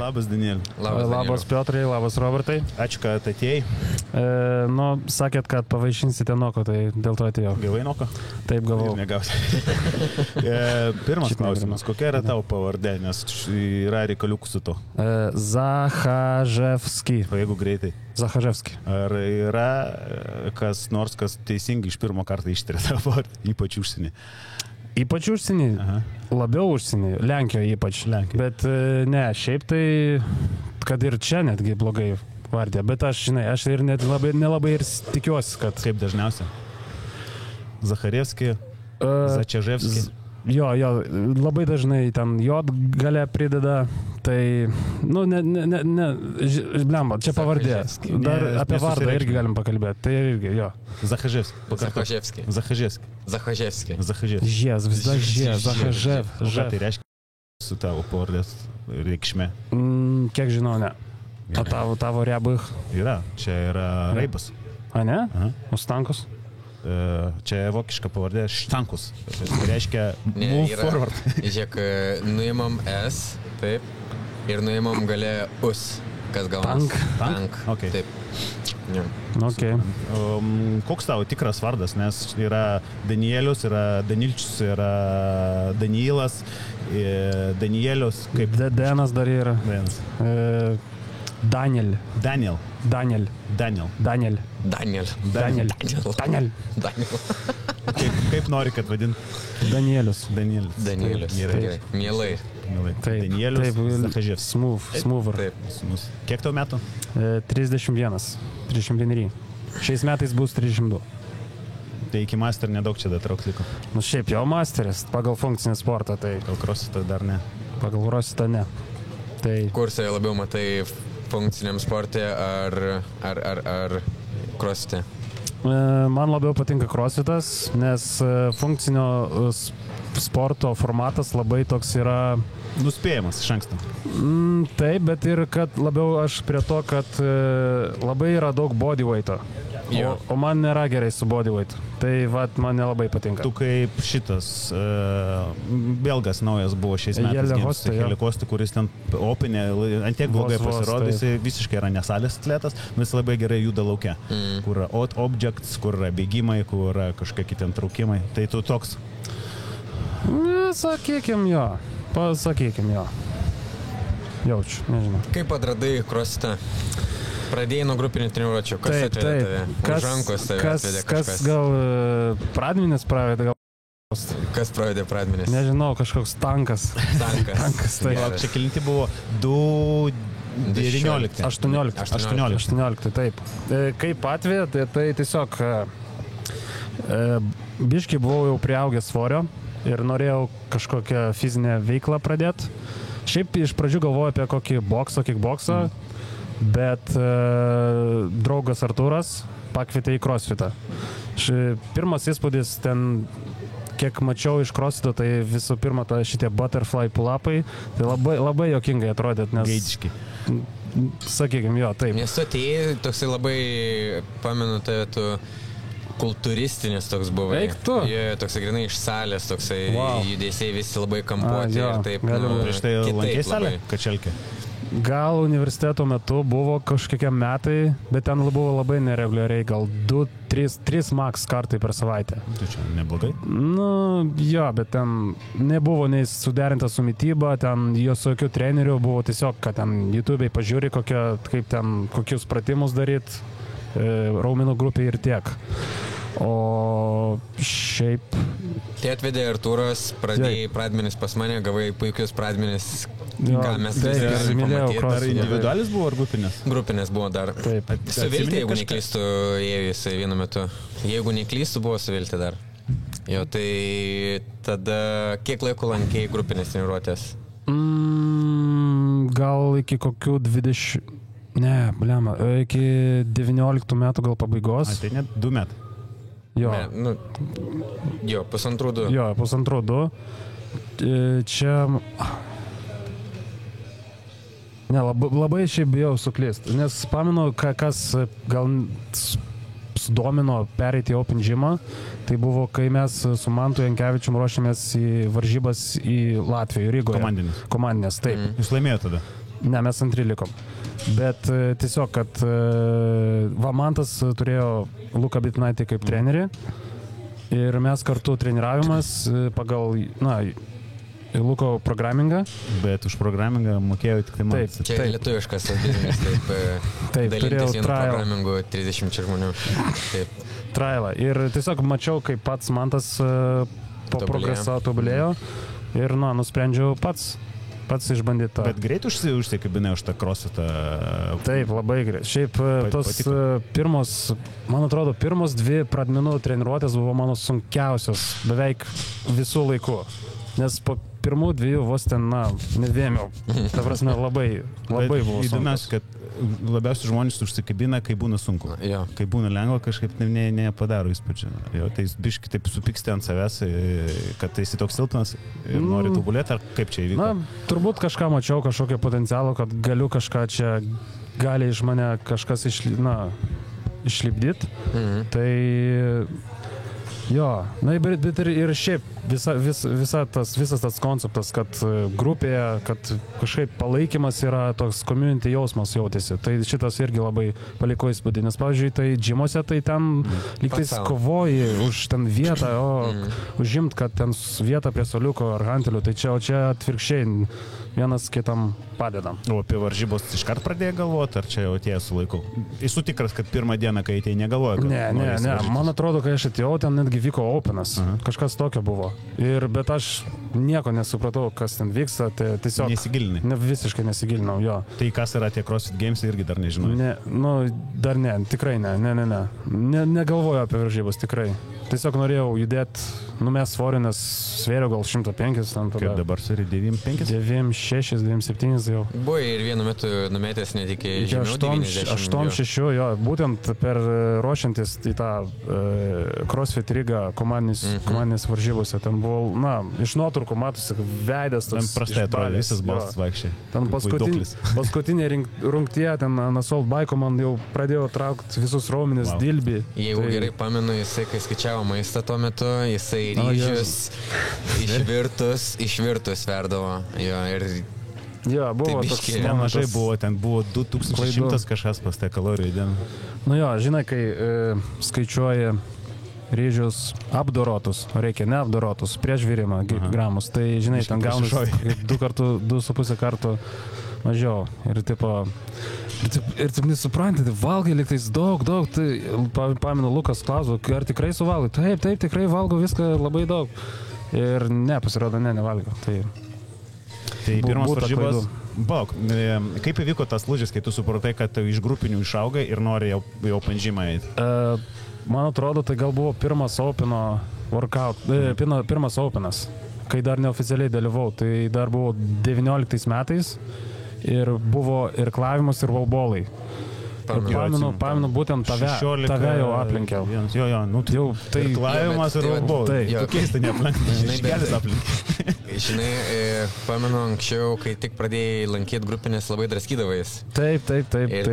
Labas, Daniel. Labas Piotrai, labas Robertai. Ačiū, kad atėjai. Sakėt, kad pavaišinsite Noko, tai dėl to atėjau. Gavai Noko? Taip, gavau. Negausi. Pirmas klausimas, kokia yra tavo pavardė, nes yra reikaliukų su to? Zachaževski. O jeigu greitai? Zachaževski. Ar yra kas nors, kas teisingai iš pirmo karto ištarė tavo pavardę, ypač užsienį? Ypač užsienį? Aha. Labiau užsienį, Lenkijoje ypač. Lenkijoje. Bet ne, šiaip tai, kad ir čia netgi blogai vardė, bet aš ir nelabai ir tikiuosi, kad... Kaip dažniausia? Zacharevski, Zachaževski. Jo, labai dažnai ten jod galia prideda, tai, blemba, čia pavardė. Dar apie vardą irgi galim pakalbėti, tai irgi, jo. Zachaževski. Žės, vis dar žės, Zachažev. Ką tai reiškia su tavo pavardės reikšmė? Kiek žinau, ne. O tavo rebach? Yra, čia yra Raibas. A, ne? Aha. O Stankus? Čia vokiška pavardė Štankus. Tai reiškia move forward. Žiūrėk, nuimam S, taip, ir nuimam gale US, kas gaunas. Tank? Okay. Taip. Ja. Okay. Koks tavo tikras vardas, nes yra Danielius, yra Danilčius, yra Danielas, Danielius, kaip... Denas dar yra. Daniel. Kaip nori, kad vadint? Danielius. Gerai. Mielai. Danielius Zachaževskis. Smoover. Kiek tau metų? 31. Šiais metais bus 32. Tai iki master nedaug čia datrauks liko. Šiaip jau masteris, pagal funkcinį sportą, tai... Gal crossfitą dar ne? Pagal crossfitą ne. Tai... Kursai labiau matai funkciniam sportė ar crossfitė? Man labiau patinka crossfitas, nes funkcinio sporto formatas labai toks yra... Nuspėjamas iš anksto. Taip, bet ir kad labiau aš prie to, kad labai yra daug bodyweighto. O man nėra gerai su bodyweight. Tai man nelabai patinka. Tu kaip šitas belgas naujas buvo šiais metais. Helikosti, kuris ten opinė, ant tiek blogai pasirodo, jis visiškai yra nesalės atletas, bet labai gerai juda lauke. Kur yra objects, kur yra bėgimai, kur yra kažkokie ten traukimai. Tai tu toks? Sakykim jo. Jaučiu, nežinau. Kaip atradai crossfitą? Pradėjai nuo grupinių treniruočių, kas atvedė tave? Už rankos tave atvedė kažkas? Kas gal pradminis pravedė, gal... Kas pravedė pradminis? Nežinau, kažkoks tankas. Tankas, tai. Čia kelinti buvo 19. 18, taip. Kaip atvedė, tai tiesiog biškį buvau jau priaugęs svorio ir norėjau kažkokią fizinę veiklą pradėti. Šiaip iš pradžių galvojau apie kokį boksą, kickboksą. Bet draugas Artūras pakvietė į crossfitą. Pirmas įspūdis ten, kiek mačiau iš crossfito, tai visų pirma šitie butterfly pull-upai, tai labai jokingai atrodėt, nes... Geidiški. Sakykim, jo, taip. Nes tu atėjai, toksai labai, pamenu, tu kultūristinis toks buvai. Eik tu. Toksai grinai iš salės, toksai judesiai visi labai kampuoti ir taip. Prieš tai lankei salę, Kačelkė? Gal universiteto metu buvo kažkokie metai, bet ten buvo labai nereguliariai, gal 2-3 max kartai per savaitę. Tai čia neblogai? Jo, bet ten nebuvo nei suderinta su mityba, ten jos jokių trenerių buvo tiesiog, kad ten YouTube'ai pažiūri, kaip ten kokius pratimus daryt, raumenų grupė ir tiek. O šiaip... Tai atvedė Artūras, pradėjai pradmenis pas mane, gavai puikius pradmenis. Ką mes galim pamatyti. Ar individualis buvo, ar grupinės? Grupinės buvo dar. Taip. Suvilti, jeigu neklystu, ėjo jisai vienu metu. Jeigu neklystu, buvo suvilti dar. Jo, tai tada kiek laiko lankėjai grupinės treniruotės? Gal iki kokių 20... Ne, blema, iki 19 metų gal pabaigos. Tai net 2 metai. Jo. Pusantrų 2. Jo, pusantrų 2. Čia... Ne, labai šiaip bijau suklyst, nes pamenu, kas gal sudomino pereiti į Open Gymą, tai buvo, kai mes su Mantu Jankevičium ruošėmės į varžybas į Latviją, Rygoje. Komandinės, taip. Jūs laimėjote tada? Ne, mes antri likom. Bet tiesiog, kad Vamantas turėjo Luką Bitnaitį kaip trenerį ir mes kartu treniravimas pagal, Luko programingą. Bet už programingą mokėjau tik tai man. Taip, čia lietuviškas biznis, taip dalintis vienu programingu 30 žmonių. Taip. Trialą. Ir tiesiog mačiau, kaip pats Mantas po progreso tobulėjo ir, nusprendžiau pats išbandyti tą. Bet greit užsikabinai už tą crossfitą? Taip, labai greit. Šiaip tos man atrodo, pirmos 2 pradmenų treniruotės buvo mano sunkiausios beveik visų laikų. Nes po pirmų 2 vos ten, nevėmiau. Ta prasme, labai buvo sunkus. Įdomiausia, kad labiausiai žmonės užsikabina, kai būna sunku. Jo. Kai būna lengva, kažkaip nepadaro įspūdžio. Tai biškai taip supyksti ant savęs, kad tai esi toks silpnas ir nori tobulėti, ar kaip čia įvyko? Turbūt kažką mačiau, kažkokio potencialo, kad galiu kažką čia, gali iš mane kažkas išlipdyti. Tai jo, bet ir šiaip visas tas konceptas, kad grupėje, kad kažkaip palaikymas yra toks community jausmas jautėsi. Tai šitas irgi labai paliko įspūdį, nes, pavyzdžiui, tai džimuose, tai ten lygtais kovoji už ten vietą, užimt, kad ten vietą prie soliuko ar hantelių, tai čia atvirkščiai vienas kitam padedam. O apie varžybos iškart pradėjai galvoti, ar čia jau atėjai su laiku? Esu tikras, kad pirmą dieną, kai atėjai, negalvoju, kad... Ne. Man atrodo, kai aš atėjau, ten netgi vyko openas. Kažkas tokio buvo. Bet aš nieko nesupratau, kas ten vyksta. Tai tiesiog... Nesigilinai? Visiškai nesigilinau, jo. Tai kas yra tie CrossFit Games, irgi dar nežinau. Dar ne, tikrai ne. Negalvoju apie varžybos, tikrai. Tiesiog norėjau judėti, mes svorį, nes svėriau gal 105. Kaip dabar sveri 95? 96, 97 jau. Buvo ir vienu metu numetęs net iki 86, jo. Būtent per ruošiantis į tą CrossFit Riga komandinės varžybose. Ten buvo, iš nuotraukų matosi, veidas toks. Ten prastai atrodo, visas balsas vaikščiai. Ten paskutinė rungtyje, ten Assault Bike man jau pradėjo traukti visus raumenis, dilbį. Jeigu gerai pamenu, jisai, kai skaičiavo maistą tuo metu, jisai ryžius išvirtus verdavo. Jo, buvo toks nemažai buvo, ten buvo 2100 kažkas pas tai kalorijų įdėm. Žinai, kai skaičiuoji ryžius apdorotus, reikia neapdorotus, prieš virimą gramus, tai žinai, ten gaunus 2,5 kartų mažiau. Ir taip nesupranti, tai valgai liktais daug, tai pamenu Lukas klausų, ar tikrai suvalgai? Taip, tikrai valgo viską labai daug. Ir pasirodo, nevalgo. Tai pirmas varžybos. Kaip įvyko tas lūžis, kai tu supratai, kad iš grupinių išaugai ir nori jau panžymą eiti? Man atrodo, tai gal buvo pirmas Openo workout, pirmas Openas, kai dar neoficialiai dalyvau. Tai dar buvo 19 metais. Ir buvo ir klavimas, ir valbolai. Pamenu būtent tave jau aplenkiau. Jo, tai klavimas ir valbolai. Tu keista neaplenkiau. Žinai, pamenu anksčiau, kai tik pradėjai lankyti grupinės, labai draskydavais. Taip. Ir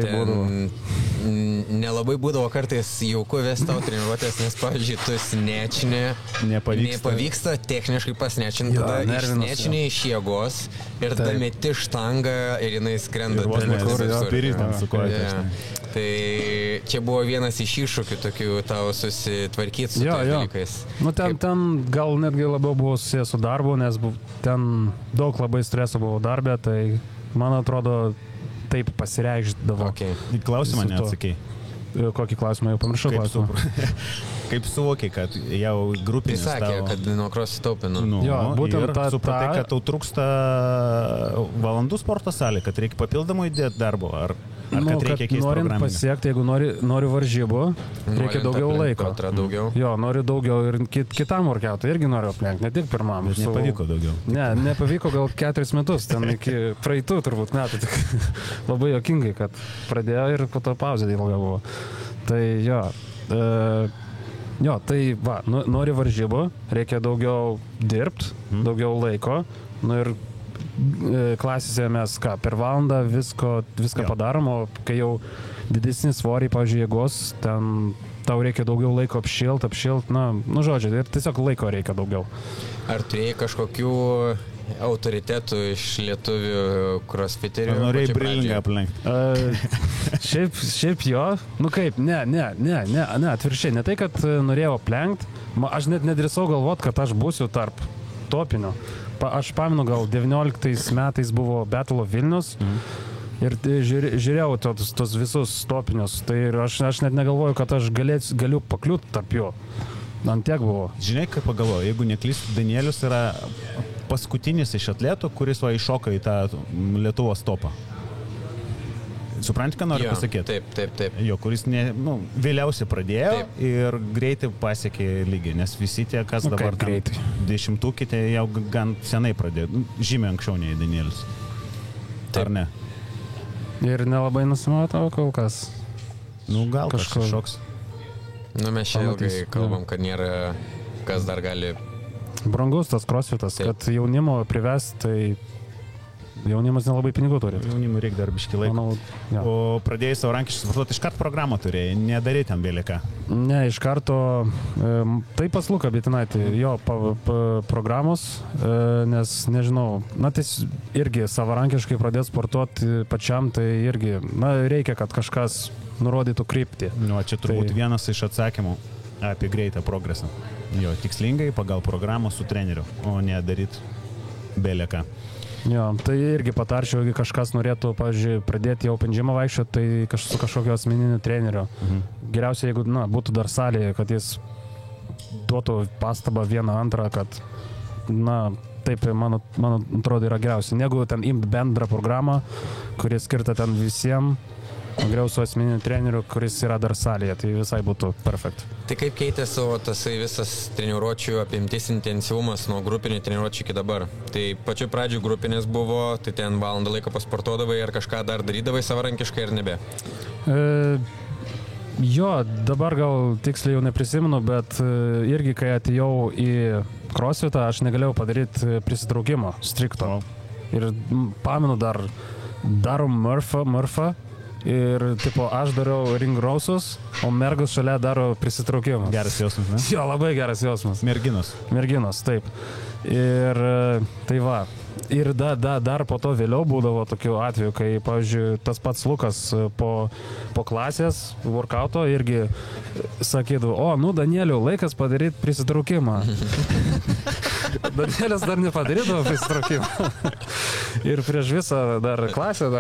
nelabai būdavo kartais jauku vesti tau treniruotės, nes, pavyzdžiui, tu snečini, nepavyksta techniškai pasnečinti, tada snečini iš jėgos ir tada meti štangą ir jinai skrenda. Tai čia buvo vienas iš iššūkių tokių tau susitvarkyti su tais dalykais. Ten gal netgi labiau buvo susijęs su darbu, nes ten daug labai streso buvo darbė, tai man atrodo taip pasireikšdavo. Klausimą neatsakei. Kokį klausimą jau pamiršau klausimą. Kaip suvokiai, kad jau grupinis tavo... Tai sakė, kad nuo CrossFit Open. Būtent supratai, kad tau trūksta valandų sporto salė, kad reikia papildomai įdėti darbo, ar kad reikia keisti norint programinę? Pasiekti, jeigu nori varžybų, reikia daugiau laiko. Noriu daugiau ir kitam workoutui irgi noriu aplenkti, ne tik pirmam. Nepavyko daugiau. Nepavyko gal 4 metus, ten iki praeitų turbūt metų. Labai juokingai, kad pradėjo ir po to pauzė ilga buvo. Tai tai nori varžybų, reikia daugiau dirbti, daugiau laiko, ir klasėse mes per valandą viską padarom, o kai jau didesni svoriai, pavyzdžiui, jėgos, ten tau reikia daugiau laiko apšilt, žodžiu, ir tiesiog laiko reikia daugiau. Ar turėjai kažkokių autoritetų iš lietuvių crossfiterių. Norėjai Brilingą aplenkti. Šiaip jo, nu kaip, ne, atvirkščiai, ne tai, kad norėjau aplenkti, aš net nedrįsau galvoti, kad aš būsiu tarp topinio. Aš pamenu, gal 19 metais buvo Battle of Vilnius ir žiūrėjau tos visus topinius, tai aš net negalvoju, kad aš galiu pakliūti tarp jo. Ant tiek buvo. Žinai, kaip pagalvoju, jeigu neklystu, Danielius yra paskutinis iš atletų, kuris iššoka į tą Lietuvos topą. Supranti, ką noriu pasakyti? Taip. Jo, kuris vėliausiai pradėjo ir greitai pasiekė lygį, nes visi tie, kas dabar greitai. Dešimtukite, jau gan senai pradėjo, žymiai anksčiau nei Danielius. Ar ne? Ir nelabai nusimato kol kas. Gal kažkas šoks. Mes čia ilgai kalbam, kad nėra, kas dar gali. Brangus tas crossfitas, kad jaunimo privesti, tai jaunimas nelabai pinigų turi. Jaunimui reikia dar biškį laiko. O pradėjai savarankiškai sportuoti, iškart programą turėjai, nedarai ten vėliką? Ne, iš karto, tai pas Luką Bitinaitį, jo programos, nes nežinau, tai irgi savarankiškai pradėti sportuoti pačiam, tai irgi, reikia, kad kažkas nurodytų kryptį. Čia turbūt vienas iš atsakymų apie greitą progresą. Jo, tikslingai pagal programą su treneriu, o ne daryti vėliką. Jo, tai irgi patarčiau, jeigu kažkas norėtų, pavyzdžiui, pradėti jau Open Gymą vaikščioti, tai su kažkokio asmeniniu treneriu. Geriausia, jeigu būtų dar salėje, kad jis duotų pastabą vieną, antrą, kad, taip, mano atrodo, yra geriausia. Negu ten imti bendrą programą, kuri skirta ten visiems, geriau su asmeniniu treneriu, kuris yra dar salėje, tai visai būtų perfekt. Tai kaip keitėsi tasai visas treniruočių apimtis intensyvumas nuo grupinių treniruočių iki dabar? Tai pačiu pradžiu grupinės buvo, tai ten valandą laiko pasportuodavai ar kažką dar darydavai savarankiškai ar nebe? Jo, dabar gal tiksliai jau neprisimenu, bet irgi kai atėjau į crossfitą, aš negalėjau padaryti prisitraukimo strikto. Ir pamenu darom Murphą. Ir, aš dariau ring rowsus, o mergus šalia daro prisitraukimą. Geras jausmas, ne? Jo, labai geras jausmas. Merginos, taip. Ir tai va. Ir dar po to vėliau būdavo tokių atvejų, kai, pavyzdžiui, tas pats Lukas po klasės workouto irgi sakydavo, Danieliau, laikas padaryti prisitraukimą. Danielis dar nepadarydavo prisitraukimą. Ir prieš visą dar klasę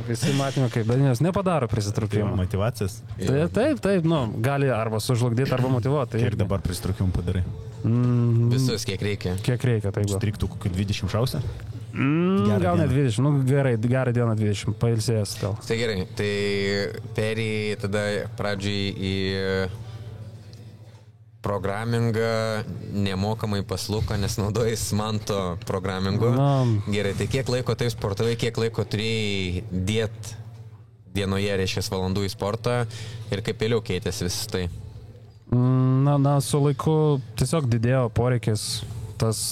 visi matėme, kaip Danielis nepadaro prisitraukimą. Tai motyvacijas? Taip, gali arba sužlugdyti, arba motyvuoti. Kiek dabar prisitraukimų padarai? Visus, kiek reikia. Kiek reikia, taip. Striktų kokių 20 šausia? Gal ne 20, gerai, gerą dieną 20, pailsėjęs gal. Tai gerai, tai perėjai tada pradžiai į programingą nemokamai pas Luką, nes naudojais Manto programingu. Gerai, tai kiek laiko taip sportavai, kiek laiko turėjai dėt dienoje, reiškia, valandų į sportą ir kaip vėliau keitėsi visas tai? Su laiku tiesiog didėjo poreikis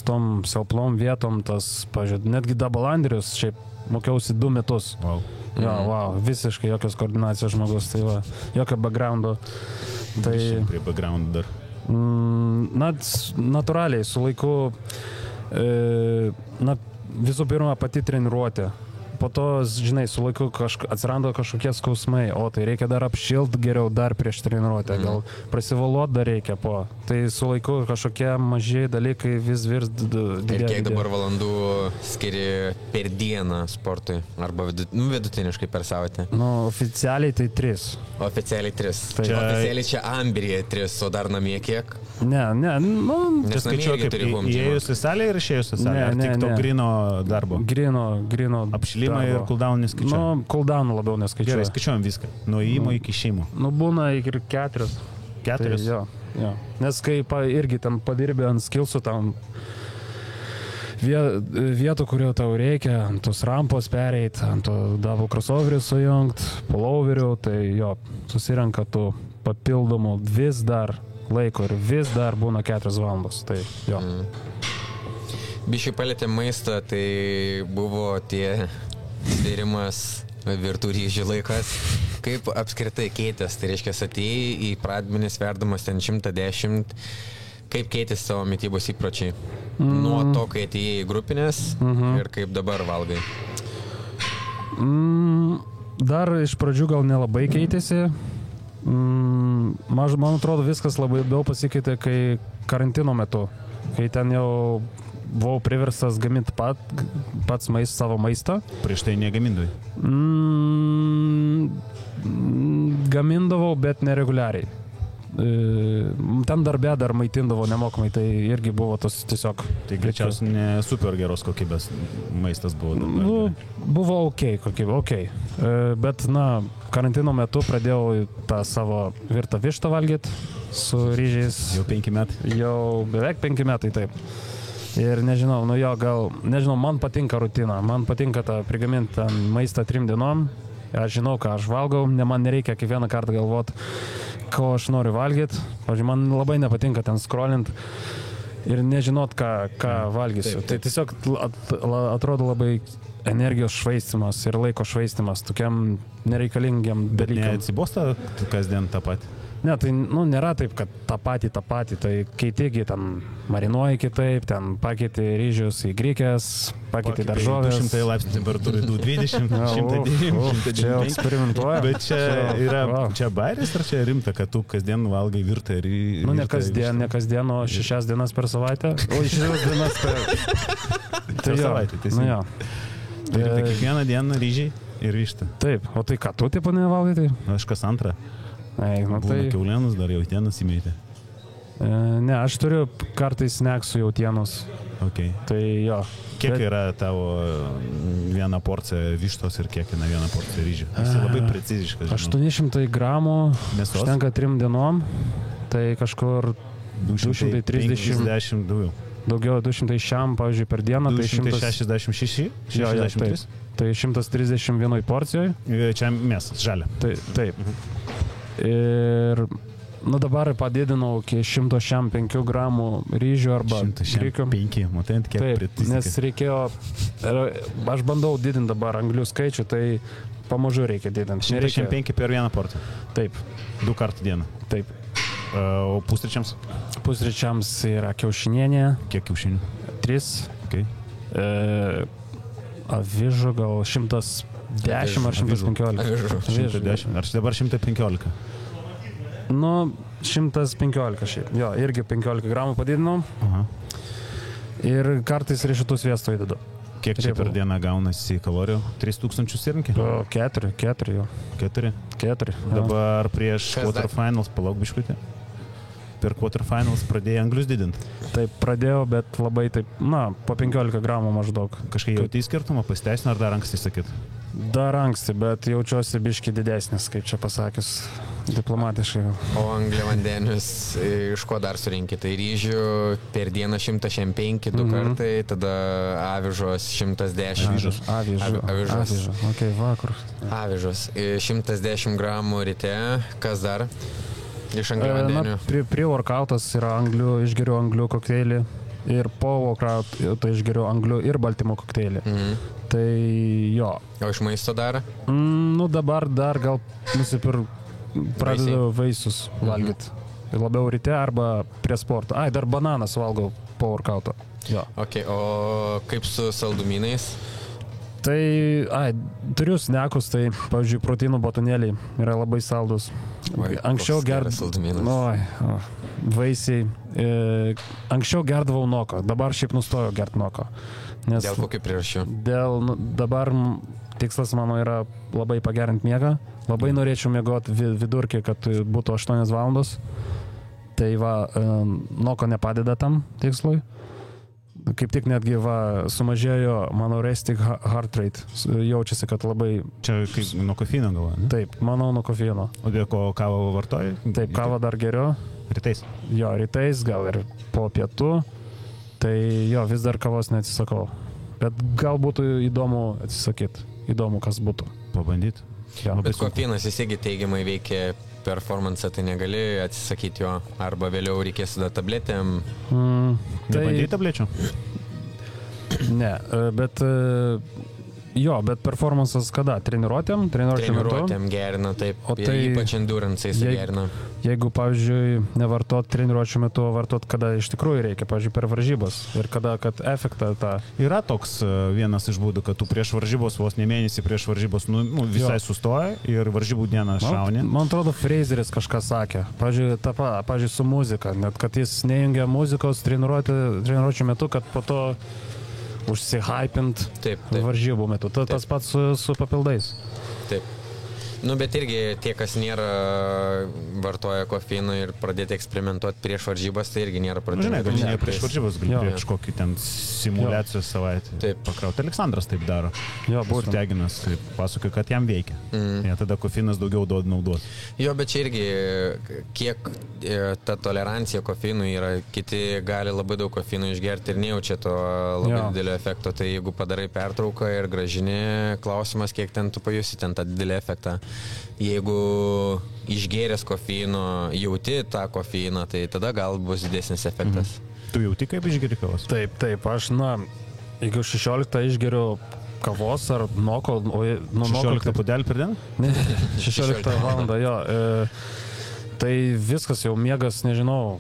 tom silpnom vietom, pažiūrėjau, netgi double underius, šiaip mokiausi 2 metus. Wow, visiškai jokios koordinacijos žmogus, tai va, jokio backgroundo. Tai prie background dar. Natūraliai, su laiku, visų pirma, pati treniruotė. Po to, žinai, su laiku atsirado kažkokie skausmai, tai reikia dar apšilt geriau dar prieš treniruotę, gal prasivaluot dar reikia po. Tai su laiku kažkokie maži dalykai vis didėja. Ir kiek dabar valandų skiri per dieną sportui? Arba vidutiniškai per savaitę? Oficialiai tai 3. Oficialiai 3. Oficialiai čia Amberija 3, o dar namie kiek? Ne, nes namie irgi turi home gymą. Įėjus į salę ir išėjus į salę? Ar tik to grino darbo? Grino apšilimą ir cooldown neskaičiuojam? Cooldown labiau neskaičiuojam. Gerai, skaičiuojam viską. Nuo įėjimo iki išėjimo. Būna ir 4. 4? Tai, jo. Nes kai irgi tam padirbė ant skillsų, tam vietų, kurio tau reikia, ant tos rampos pereit, ant to double crossoverių sujungt, pulloverių, tai jo, susirenka tų papildomų vis dar laiko ir vis dar būna 4 valandos. Tai jo. Biškai palėtė maistą, tai buvo tie svėrimas virtų ryžių laikas. Kaip apskritai keitės? Tai reiškia, atėjai į pradmenį sverdamas ten 110, Kaip keitėsi savo mitybos įpročiai? Nuo to, kai atėjai į grupinės ir kaip dabar valgai? Dar iš pradžių gal nelabai keitėsi. Man atrodo, viskas labai daug pasikeitė, kai karantino metu. Kai ten jau buvau priverstas gaminti pats savo maistą. Prieš tai negamindavai? Gamindavau, bet nereguliariai. Ten darbė dar maitindavo nemokamai, tai irgi buvo tas tiesiog... Tai greičiausiai ne super geros kokybės maistas buvo. Buvo okei. Bet, karantino metu pradėjau tą savo virtą vištą valgyti su ryžiais. Jau 5 metai? Jau beveik 5 metai, taip. Ir nežinau, man patinka rutina, man patinka prigaminti maistą 3 dienom. Aš žinau, ką aš valgau, man nereikia kiekvieną kartą galvoti, ko aš noriu valgyti. Pavyzdžiui, man labai nepatinka ten scrollint ir nežinot, ką valgysiu. Taip. Tai tiesiog atrodo labai energijos švaistimas ir laiko švaistimas tokiam nereikalingiam dalykam. Bet neatsibosta kasdien tą patį? Ne, tai nėra taip, kad tą patį, tai keitigi ten marinuoji kitaip, ten pakeiti ryžius į grikės, pakeiti daržovės. 200 laipsnių temperatūrai, 220, 190. Čia eksperimentuoja. Bet čia bairis ar čia rimta, kad tu kasdien valgai virtą ir... Ne kasdien, o 6 dienas per savaitę. O 6 dienas per savaitę, teisingai. Tai kiekvieną dieną ryžiai ir vištą. Taip, o tai ką tu tipo nevalgai tai? Aš kas antrą. Būna kiaulienos, dar jautienos įmėti. Ne, aš turiu kartais sneksų jautienos. Okay. Tai jo. Kiek yra tavo viena porcija vištos ir kiek yra viena porcija ryžių? Jis labai preciziškas. 800 gramų, užtenka 3 dienom, tai kažkur 230 daugiau. Daugiau 200 šiam, pavyzdžiui, per dieną. 266? 63? Tai 131 porcijoje. Čia mėsas, žalia. Taip. Ir dabar padidinau iki 105 gramų ryžių arba grikių. 105, matai, kiek taip, nes reikėjo, aš bandau didinti dabar anglių skaičių, tai pamažu reikia didinti. 105 per vieną porciją? Taip. 2 kartų dieną? Taip. O pusryčiams? Pusryčiams yra kiaušinienė. Kiek kiaušinių? 3. Okay. Avižų gal 110 ar 115. 110. Ar dabar 115? 115 šiaip. Jo, irgi 15 gramų padidinau. Ir kartais riešutų sviesto įdedu. Kiek čia per dieną gaunasi kalorijų? 3000 įrankiai? 4 jau. 4. Dabar prieš quarterfinals palauk biškutį. Per quarterfinals pradėjai anglius didinti? Taip, pradėjau, bet labai taip, po 15 gramų maždaug. Kažkai jautai skirtumą, pasiteisino ar dar anksti sakyt? Dar anksti, bet jaučiuosi biški didesnis, kaip čia pasakius, diplomatiškai. O angliavandenius iš ko dar surinkit? Tai ryžių per dieną 105 2 kartai, tada avižos 110. Avižos. Ok, vakar. Avižos. 110 gramų ryte. Kas dar? Iš angliavandenių. Prie workoutas yra išgeriu anglių kokteilį ir po workout tai išgeriu anglių ir baltymo kokteilį. Tai jo. O iš maisto dar? Dabar dar gal pradedu vaisius valgyti. Labiau ryte arba prie sporto. Dar bananas valgau po workouto. Jo. Ok, o kaip su saldumynais? Tai, turiu snekus, tai, pavyzdžiui, proteinų batonėliai yra labai saldus. Anksčiau vaisiai. Anksčiau gerdavau noko, dabar šiaip nustojau gerti noko. Dėl kokių priežasčių? Dabar tikslas mano yra labai pagerinti miegą. Labai norėčiau miegoti vidurkį, kad būtų 8 valandos. Tai noko nepadeda tam tikslui. Kaip tik netgi sumažėjo mano resting heart rate. Jaučiasi, kad labai... Čia kaip nuo kofeino galva, ne? Taip, manau nuo kofeino. O dėl ko kavą vartoji? Taip, kavą dar geriu. Rytais? Jo, rytais, gal ir po pietų. Tai jo, vis dar kavos neatsisakau. Bet gal būtų įdomu atsisakyti. Įdomu, kas būtų. Pabandyti. Ja. Bet kofeinas įsiegi teigiamai veikia performance, tai negali atsisakyti jo, arba vėliau reikės tada tabletėm. Nebandai tablečių? Ne, bet Jo, bet performances kada? Treniruotėm gerina, taip. O tai ypač endurance'ai gerina. Jeigu, pavyzdžiui, nevartot treniruočių metu, vartot kada iš tikrųjų reikia, pavyzdžiui, per varžybas ir kada, kad efektą tą... Yra toks vienas iš būdų, kad tu prieš varžybos, vos ne mėnesį prieš varžybos, visai sustoja ir varžybų dieną šauni. Man atrodo, Frazeris kažką sakė. Pavyzdžiui, su muzika, net kad jis neįjungia muzikos treniruočių metu, kad po to užsihypint varžybų metu. Tas pats su papildais. Taip. Bet irgi tie, kas nėra vartoja kofeiną ir pradėti eksperimentuoti prieš varžybas, tai irgi nėra pradėti. Žinai, prieš varžybas gali prieš kokį ten simulacijos savaitę pakrauti. Aleksandras taip daro. Suteginas, pasakoja, kad jam veikia. Tada kofeinas daugiau duoda naudos. Jo, bet čia irgi kiek ta tolerancija kofeinui yra, kiti gali labai daug kofeinų išgerti ir nejaučia to labai didelio efekto. Tai jeigu padarai pertrauką ir grąžini, klausimas, kiek ten tu pajusi ten tą didelį efektą. Jeigu išgėręs kofeino jauti tą kofeiną, tai tada gal bus didesnis efektas. Tu jauti, kaip išgeri kavos? Taip. Aš, jeigu 16 išgeriu kavos ar noko... 16 pudelį per dieną? Ne, 16 valandą, jo. Tai viskas jau miegas, nežinau,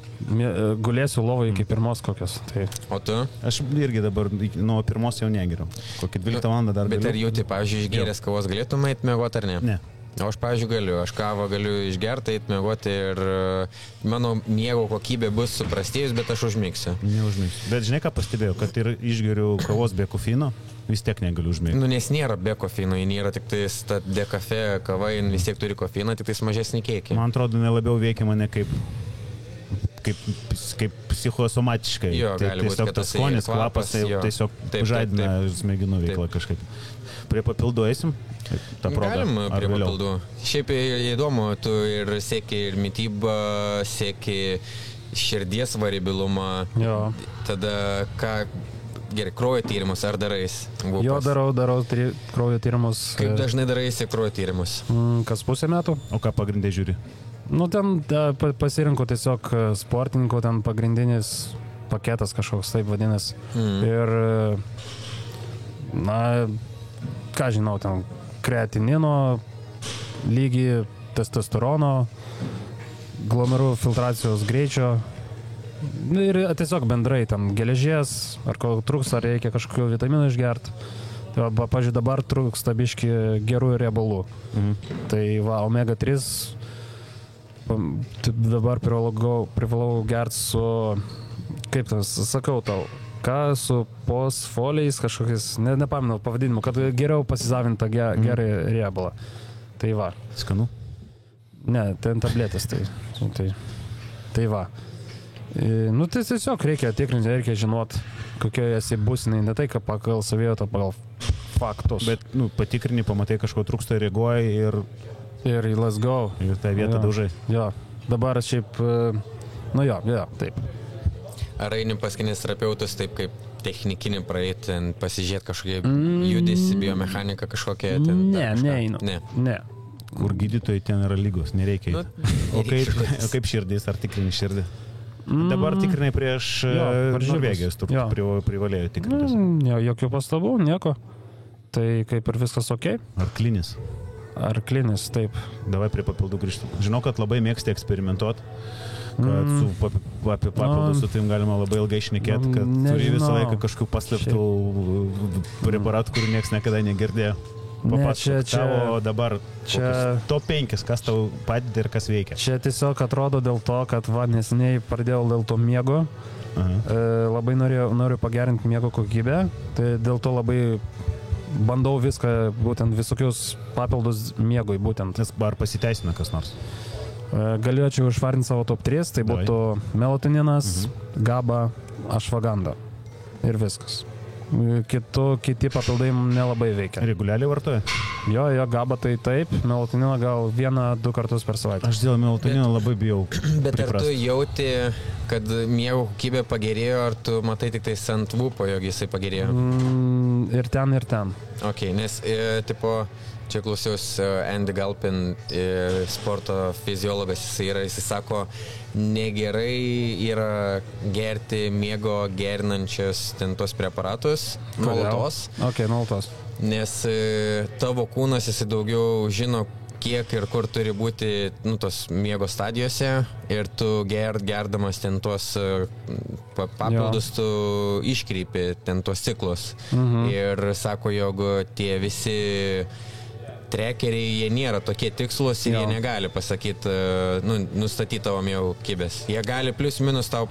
gulėsiu lovą iki pirmos kokios. Tai. O tu? Aš irgi dabar nuo pirmos jau negeriu. Kokį 12 valandą dar galiu. Bet ar jauti, pavyzdžiui, išgėręs kavos galėtum eit miegoti ar ne? Ne. O aš, pavyzdžiui, galiu. Aš kavą galiu išgerti, eit miegoti ir mano miego kokybė bus suprastėjus, bet aš užmigsiu. Neužmigsiu. Bet žinai, ką pastebėjau, kad ir išgeriu kavos be kofeino, vis tiek negaliu užmigti. Nes nėra be kofeino, nėra tik tais ta dekafe kava, vis tiek turi kofeiną, tik tais mažesnį kiekį. Man atrodo, nelabiau veikia mane kaip psichosomatiškai. Jo, gali būti, kad tas skonis, kvapas, tiesiog žaidina smegenų veiklą kažkaip. Prie papildų eisim? Galim prie papildų. Šiaip įdomu, tu ir sėki ir mitybą, sėki širdies variabilumą. Jo. Tada ką... Gerai, kraujo tyrimus ar darais? Jo, darau kraujo tyrimus. Kaip dažnai daraisi kraujo tyrimus? Kas pusę metų. O ką pagrindai žiūri? Ten pasirinkau tiesiog sportininkų, ten pagrindinis paketas kažkoks, taip vadinasi. Ir, ką žinau, ten kreatinino lygį, testosterono, glomerų filtracijos greičio ir tiesiog bendrai tam geležies, ar ko trūksta, ar reikia kažkokių vitaminų išgerti. Tai, pavyzdžiui, dabar trūksta biški gerųjų riebalų. Tai omega 3 dabar privalau gerti su, kaip tas, sakau tau, ką su fosfoliais kažkokiais, nepamenu pavadinimu, kad geriau pasisavinta gerai riebalą. Tai va. Skanu? Ne, ten tabletės, tai va. Tai tiesiog reikia tikrinti, reikia žinot, kokioje esi būsinai, ne tai, kad pagal savijautą, pagal faktus. Bet, patikrini, pamatai, kažko trūksta, reaguoji ir let's go. Ir tą vietą daužai. Jo, dabar šiaip, taip. Ar eini pas kineziterapeutus taip kaip technikinį praeiti, pasižiūrėti kažkokie judesi, biomechaniką kažkokią? Neinu. Ne. Kur gydytojai ten yra lygos, nereikia. O kaip širdis, ar tikrini širdį? Dabar tikrinai prieš Norvegijos turbūt privalėjo tikrintis. Jokių pastabų, nieko. Tai kaip ir viskas ok. Ar klinis? Ar klinis, taip. Davai prie papildų grįžti. Žinau, kad labai mėgsti eksperimentuoti. Kad apie papildus su tim galima labai ilgai šnekėti, kad turi visą laiką kažkokių paslėptų preparatų, kurių niekas niekada negirdėjo. Papasakok tavo dabar top 5, kas tau padeda ir kas veikia. Čia tiesiog atrodo dėl to, kad neseniai pradėjau dėl to miego. Labai noriu pagerinti miego kokybę, tai dėl to labai bandau viską, būtent visokius papildus miegui būtent. Ar pasiteisina kas nors? Galėčiau išvardinti savo top 3, tai būtų melatoninas, GABA, ashwagandha ir viskas. Kiti papildai nelabai veikia. Reguliariai vartoja? Jo, GABA tai taip, melatoniną gal 1-2 kartus per savaitę. Aš dėl melatonino labai bijau. Bet ar tu jauti, kad miego kokybė pagerėjo, ar tu matai tik tai ant lūpo, jog jisai pagerėjo? ir ten. Ok, nes, tipo, čia klausiausi Andy Galpin, sporto fiziologas, jis sako, negerai yra gerti miego gerinančias ten tos preparatus nuolatos. Ok, nuolatos. Nes tavo kūnas jis daugiau žino, kiek ir kur turi būti tos miego stadijose ir tu gerdamas ten tuos papildus, tu iškreipi ten tuos ciklus. Ir sako, jog tie visi trekeriai, jie nėra tokie tikslus ir jie negali pasakyti, nustatyti tavo miego kokybės. Jie gali plius minus tau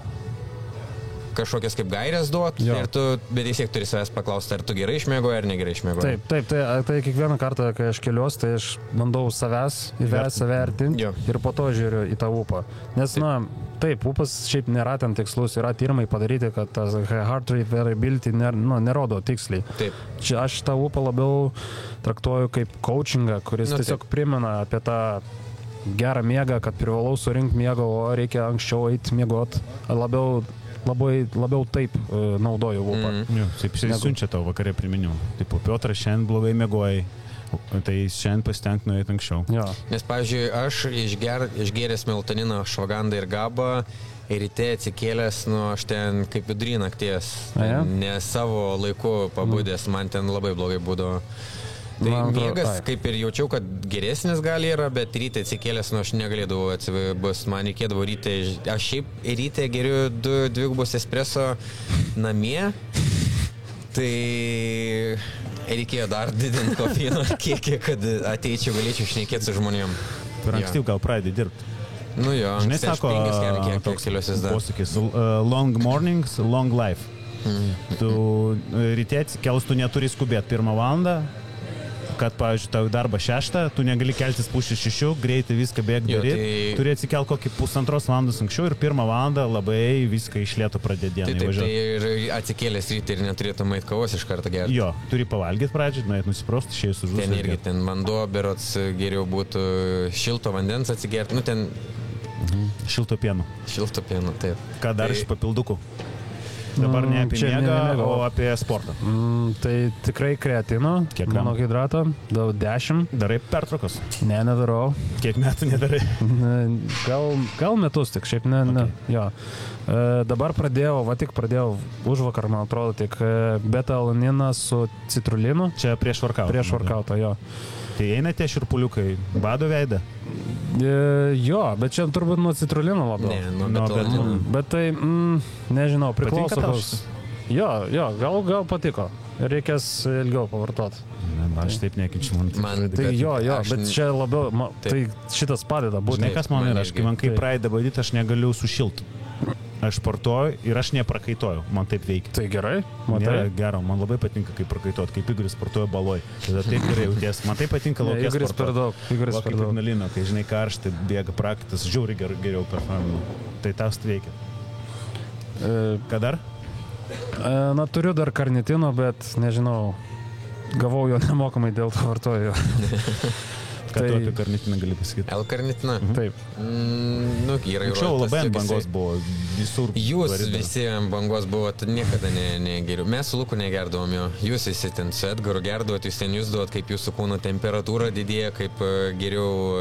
kažkokias kaip gairės duoti, bet vis tiek turi savęs paklausti, ar tu gerai išmiegoji, ar negerai išmiegoji. Taip, tai kiekvieną kartą, kai aš keliuosi, tai aš bandau savęs įvertinti ir po to žiūriu į tą upą. Nes, taip, upas šiaip nėra ten tikslus, yra tyrimai padaryti, kad tas heart rate variability nerodo tiksliai. Taip. Čia aš tą upą labiau traktuoju kaip coachingą, kuris tiesiog primena apie tą gerą miegą, kad privalau surinkti miegą, o reikia anksčiau eiti miegoti. Labiau taip naudoju upą. Taip, jis siunčia tau vakarė priminiau. Taip, Piotras, šiandien blogai miegojai, tai šiandien pasitenk nuėti anksčiau. Nes, pavyzdžiui, aš išgėręs melatoniną, švagandą ir gabą, ir ryte atsikėlęs, aš ten kaip vidury nakties, nes savo laiku pabudęs, man ten labai blogai būdavo. Tai miegas, kaip ir jaučiau, kad geresnis gali yra, bet ryte atsikėlęs, aš negalėdavau atsibus, man reikėdavo ryte, aš šiaip ryte geriu 2 dvigubus espresso namie, tai reikėjo dar didinti kofeino kiekį, kad ateičiau, galėčiau šnekėti su žmonėm. Per ankstyv gal pradedi dirbti. Žinai, sako, toks posakis, long mornings, long life. Tu ryte atsikels, tu neturi skubėti 1 valandą, kad, pavyzdžiui, tau darbą 6, tu negali keltis 5:30, greitai viską bėgti daryti, turi atsikelti kokį 1,5 valandos anksčiau ir 1 valandą labai viską iš lėto pradėti dieną įvažiuoti. Tai ir atsikėlęs ryte ir neturėtum eit kavos iš karto gerti. Turi pavalgyti pradžiai, nueit nusiprausti, išėjus už Ten irgi, ten vanduo, berods geriau būtų šilto vandens atsigerti, Šilto pieno. Šilto pieno, taip. Ką dar iš papildukų? Dabar ne apie miegą, o apie sportą. Tai tikrai kreatino, monohidrato, 10. Darai pertraukos? Nedarau. Kiek metų nedarai? Gal metus tik, šiaip dabar tik pradėjau užvakar, man atrodo, tik beta-alaniną su citrulinu. Čia prieš workoutą? Prieš workoutą, Tai eina tie širpuliukai, bado veidą? Bet čia turbūt nuo citrulino labiau. Ne, nuo beta-alanino. Bet tai, nežinau, priklauso. Patinka tau? Gal patiko. Reikės ilgiau pavartoti. Aš taip nekinčiu. Bet čia labiau, tai šitas padeda būti. Žinai, kas man yra, man kai pradeda badyti, aš negaliu sušilti. Aš sportuoju ir aš neprakaitoju, man taip veikia. Tai gerai? Gero, man labai patinka, kaip prakaituoti, kaip Igoris sportuoja baloj. Tada taip gerai jautiesi. Man taip patinka laukia sportuoti. Igoris per daug. Ignalina, kai žinai karštai, bėga prakaitas, žiauri geriau performinu. Tai tas veikia. Ką dar? Turiu dar karnitino, bet nežinau, gavau jo nemokamai, dėl to vartoju. Ką tu apie karnitiną gali pasakyti? L-karnitiną? Taip. Yra anksčiau labai ant bangos buvo visur. Jūs visi ant bangos buvot, niekada negeriu. Mes su Luku negerdavom jo. Jūs visi ten su Edgaru gerdavot, jūs ten jusdavot, kaip jūsų kūno temperatūra didėja, kaip geriau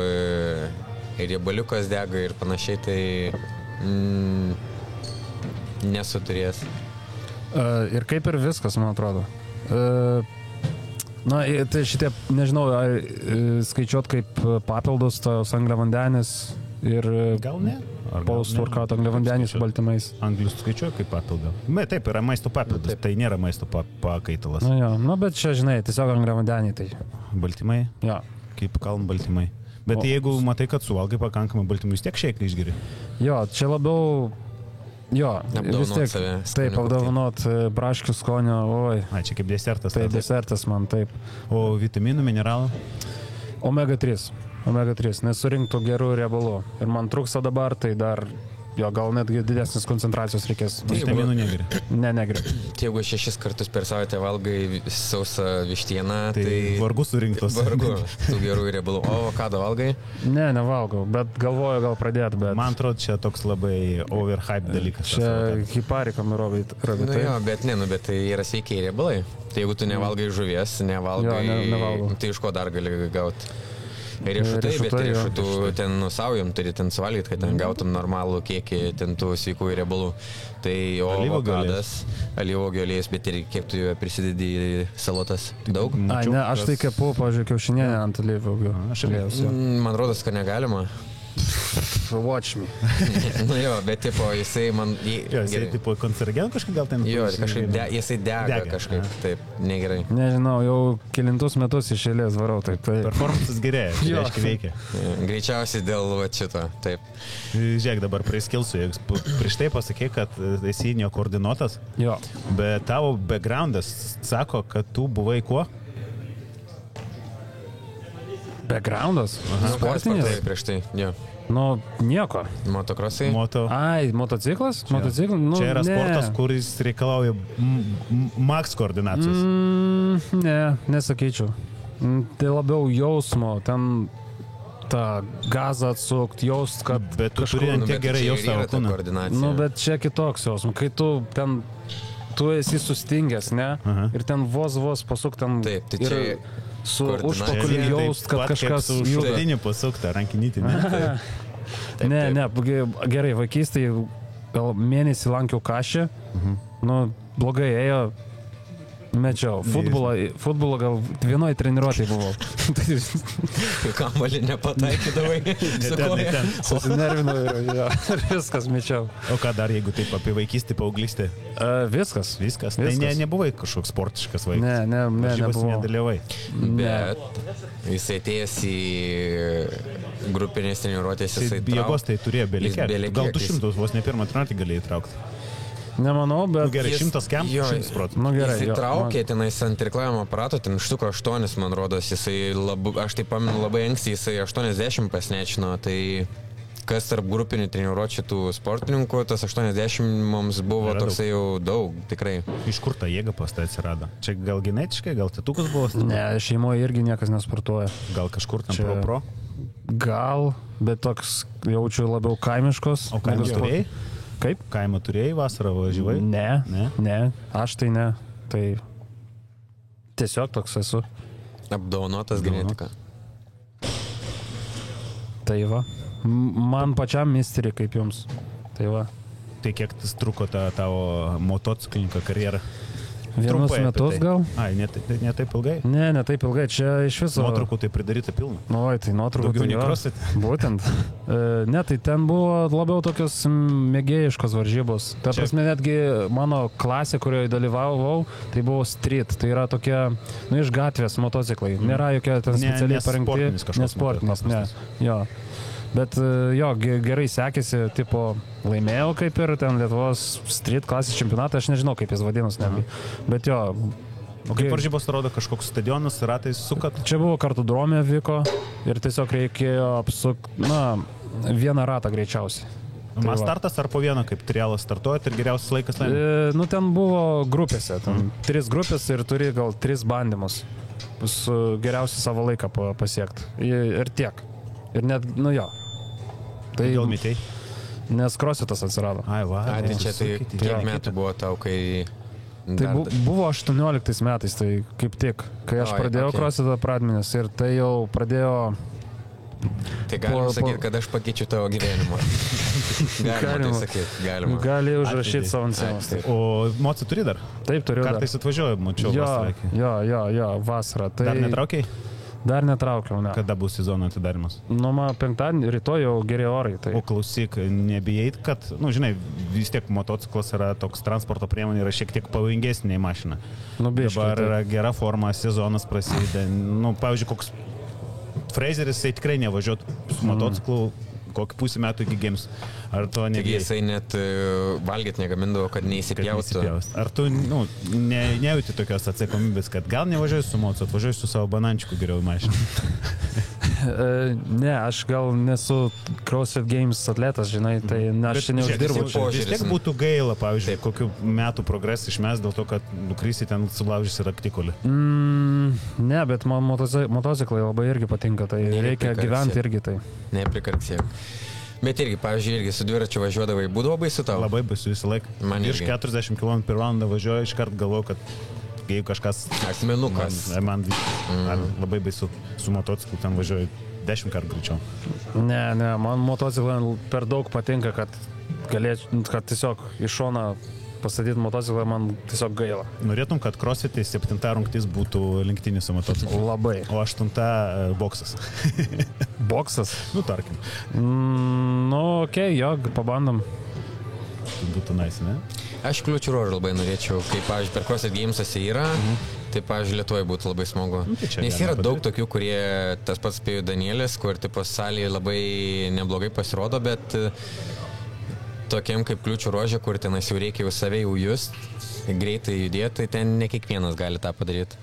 riebaliukas dega ir panašiai, tai nesu turėjęs. Ir kaip ir viskas, man atrodo. Tai šitie, nežinau, skaičiuot kaip papildus tos angliavandenis ir gal ne? Post-workout angliavandenis su baltymais. Anglius skaičiuoja kaip papildą. Taip, yra maisto papildas, tai nėra maisto pakaitalas. Bet čia, žinai, tiesiog angliavandeniai tai. Baltymai? Kaip kalm baltymai. Bet jeigu matai, kad suvalgai pakankamai baltymų, vis tiek šeiklį išgeri. Čia labiau vis tiek, taip, apdovanot braškių skonio, čia kaip desertas. Tai desertas man, taip. O vitaminų, mineralų? Omega 3, nes surinktų gerų riebalų. Ir man trūksta dabar, tai dar Jo, gal netgi didesnis koncentracijos reikės. Vitaminų negeri. Ne, negeri. Jeigu 6 kartus per savaitę valgai sausą vištieną, tai vargu surinktos. Vargu, tų gerų riebalų. O avokado valgai? Ne, nevalgau, bet galvoju gal pradėti, bet... Man atrodo, čia toks labai overhype dalykas. Čia hiparikam robi. Nu jo, bet tai yra sveikiai riebalai. Tai jeigu tu nevalgai žuvies, nevalgai, tai iš ko dar gali gauti? Riešutai, bet riešutų ten nusaujam, turi ten suvalgyti, kad ten gautum normalų kiekį ten tų sveikų riebalų. Tai avokadas, alyvuogių aliejus, bet ir kiek tu prisidedi į salotas? Daug? Ai, ne, aš tai kepu, pavyzdžiui, kiaušinienę ant alyvuogių aliejus. Man rodos, kad negalima. Watch me. Nu jo, bet tipo, jisai man... Jisai tipo kancerogenų kažkaip gal ten... Jo, kažkaip jisai dega kažkaip, taip, negerai. Nežinau, jau kelintus metus iš eilės varau, taip. Performances gerėja, reiškia veikia. Greičiausiai dėl šito, taip. Žiūrėk, dabar prie skillsų, prieš tai pasakė, kad esi nekoordinuotas, bet tavo backgroundas sako, kad tu buvai kuo? Backgroundas? Sportinis? Taip, prieš tai, jo. Nu, nieko. Motokrosai? Ai, motociklas? Nu, čia yra sportas, kuris reikalauja max koordinacijos. Ne, nesakyčiau. Tai labiau jausmo, ten tą gazą atsukti, jaust, kad... Bet tu turi ant tiek gerai jaust savo kūną. Nu, bet čia kitoks jausmas. Kai tu esi sustingęs, ne? Ir ten vos pasuk ten... Taip, tai čia... Su užpakaliu jaust, kad kažkas juda. Šladinį pasukta, rankinytį, ne? Ne, gerai, vaikystėje gal mėnesį lankiau Kašį, nu, blogai ėjo, mečiau. Futbolą gal vienoj treniruotėj buvau. Kamalį nepataikydavai. Susinervinau ir viskas mečiau. O ką dar, jeigu taip apie vaikystį, paauglystį? Viskas. Tai nebuvai kažkoks sportiškas vaikas? Ne, nebuvau. Nedalyvai. Bet jisai atėjęs į grupinės treniruotės, jisai jėgos tai turėjo belikė. Gal 200 vos ne pirmą treniruotę galėjai traukti. Nemanau, bet... Gerai, 100 kem, 100%. Nu, gerai, jisai traukė tenais ant irklavimo aparato, ten štuko 8, man rodos, jisai, aš tai pamenu labai anksti, jisai 80 pasnečino, tai kas tarp grupinių treniruočių tų sportininkų, tas 80 mums buvo toksai jau daug, tikrai. Iš kur ta jėga pas tai atsirado? Čia gal genetiškai, gal tėtukas buvo? Ne, šeimoje irgi niekas nesportuoja. Gal kažkur ten pro? Gal, bet toks jaučiu labiau kaimiškos. O kaimą turėjai? Kaip? Kaimą turėjai vasarą, važiavai? Ne, aš tai ne. Tai tiesiog toks esu. Apdovanotas genetika. Tai va. Man pačiam misteri kaip jums. Tai va. Tai kiek truko ta tavo motociklininko karjera? Vienus metus gal? Ai, ne taip ilgai? Ne taip ilgai, čia iš viso... Nuotraukų tai pridaryta pilna. Oi, tai nuotraukų daugiau nekrosite. Būtent. Ne, tai ten buvo labiau tokios mėgėjiškos varžybos. Ta prasme, netgi mano klasė, kurioje dalyvavau, tai buvo street. Tai yra tokia, iš gatvės motociklai. Nėra jokia ten specialiai parengti. Nesportinis, ne. Jo. Bet jo, gerai sekėsi, tipo, laimėjau kaip ir ten Lietuvos street klasės čempionatą, aš nežinau, kaip jis vadinasi netgi. Bet jo. O kaip varžybos rodo, kažkoks stadionas, ratais sukat? Čia buvo kartodromė vyko ir tiesiog reikėjo apsukti, vieną ratą greičiausiai. Man startas ar po vieną, kaip trialas startuojat ir geriausias laikas laimė? Ten buvo grupėse, 3 grupės ir turi gal 3 bandymus. Geriausiai savo laiką pasiekti. Ir tiek. Ir net, jo. Tai dėl mitei? Nes krositas atsirado. Ai, va. Tai čia tai kiek metų buvo tau, kai... Tai buvo 18 metais, tai kaip tik, kai aš pradėjau krositą pradmenis ir tai jau pradėjo... Tai galim sakyti, kad aš pakeičiu tavo gyvenimą. Galima tai sakyti, galima. Gali užrašyti savo ant sienos. O moci turi dar? Taip, turiu dar. Kartais atvažiuoju, mačiau vasarą. Jo, vasarą. Dar netraukiai? Dar netraukiau, ne. Kada bus sezono atidarimas? Man penktadienį, rytoj jau geri orai. Tai... O klausyk, nebijai, kad, žinai, vis tiek motociklas yra toks transporto priemonė, yra šiek tiek pavojingesnė nei mašina. Dabar yra gera forma, sezonas prasideda. Pavyzdžiui, koks Frazeris, jisai tikrai nevažiuotų su motociklu kokį pusę metų iki gims. Ar to nebijai? Taigi jisai net valgyt negamindavo, kad neįsipjautų. Ar tu nejauti tokios atsakomybės, kad gal nevažiuoju su mocu, atvažiuoju su savo banančiku geriau į mašiną? Ne, aš gal nesu CrossFit Games atletas, žinai, tai aš čia neuždirbu. Vis tiek būtų gaila, pavyzdžiui, kokių metų progresą išmes dėl to, kad nukrysi ten sulaužys ir aktikolį. Ne, bet man motociklai labai irgi patinka, tai reikia gyventi irgi tai. Neprikarksėk. Bet irgi, pavyzdžiui, irgi su dviračiu važiuodavai, būdavo baisu tau? Labai baisu visą laiką. Virš 40 km/h važiuoju, iškart galvoju, kad jeigu kažkas... Akmenukas. Man labai baisu. Su motociklu ten važiuoju 10 kartų greičiau. Ne, man motociklai per daug patinka, kad tiesiog iš šono pastatyti motociklą man tiesiog gaila. Norėtum, kad CrossFit'e 7 rungtis būtų lenktynių su motociklu? Labai. O 8 boksas. Boksas? Nu, tarkim. Okei, jo, pabandom. Tai būtų nice, ne? Aš kliūčių ruožų labai norėčiau, kaip, pavyzdžiui, per CrossFit Games'ose yra, tai, pavyzdžiui, Lietuvoje būtų labai smagu. Nes yra daug tokių, kurie, tas pats spėjų Danielis, kur, tipo, salėje labai neblogai pasirodo, bet tokiam kaip kliūčių ruožė, kur tenas jau reikia jau save jau just, greitai judėti, tai ten ne kiekvienas gali tą padaryti.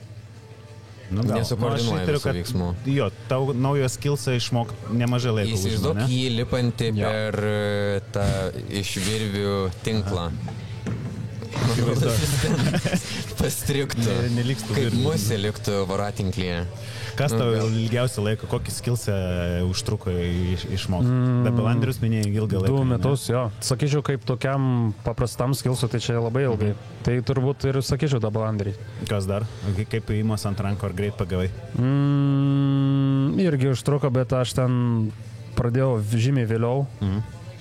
Nesukoordinuoja visų veiksmų. Jo, tau naujo skillsą išmok nemažai laiko. Įsivaizduok jį lipantį per tą iš virvių tinklą. Pastriktų. Kaip musė liktų voratinklyje. Kas tau ilgiausią laiką, kokį skillsą užtruko išmokti? Dabalanderius minėjai ilgą laiką. 2 metus, jo. Sakyčiau, kaip tokiam paprastam skillsui, tai čia labai ilgai. Tai turbūt ir sakyčiau dabalanderį. Kas dar? Kaip įimas ant rankų, ar greit pagavai? Irgi užtruko, bet aš ten pradėjau žymiai vėliau.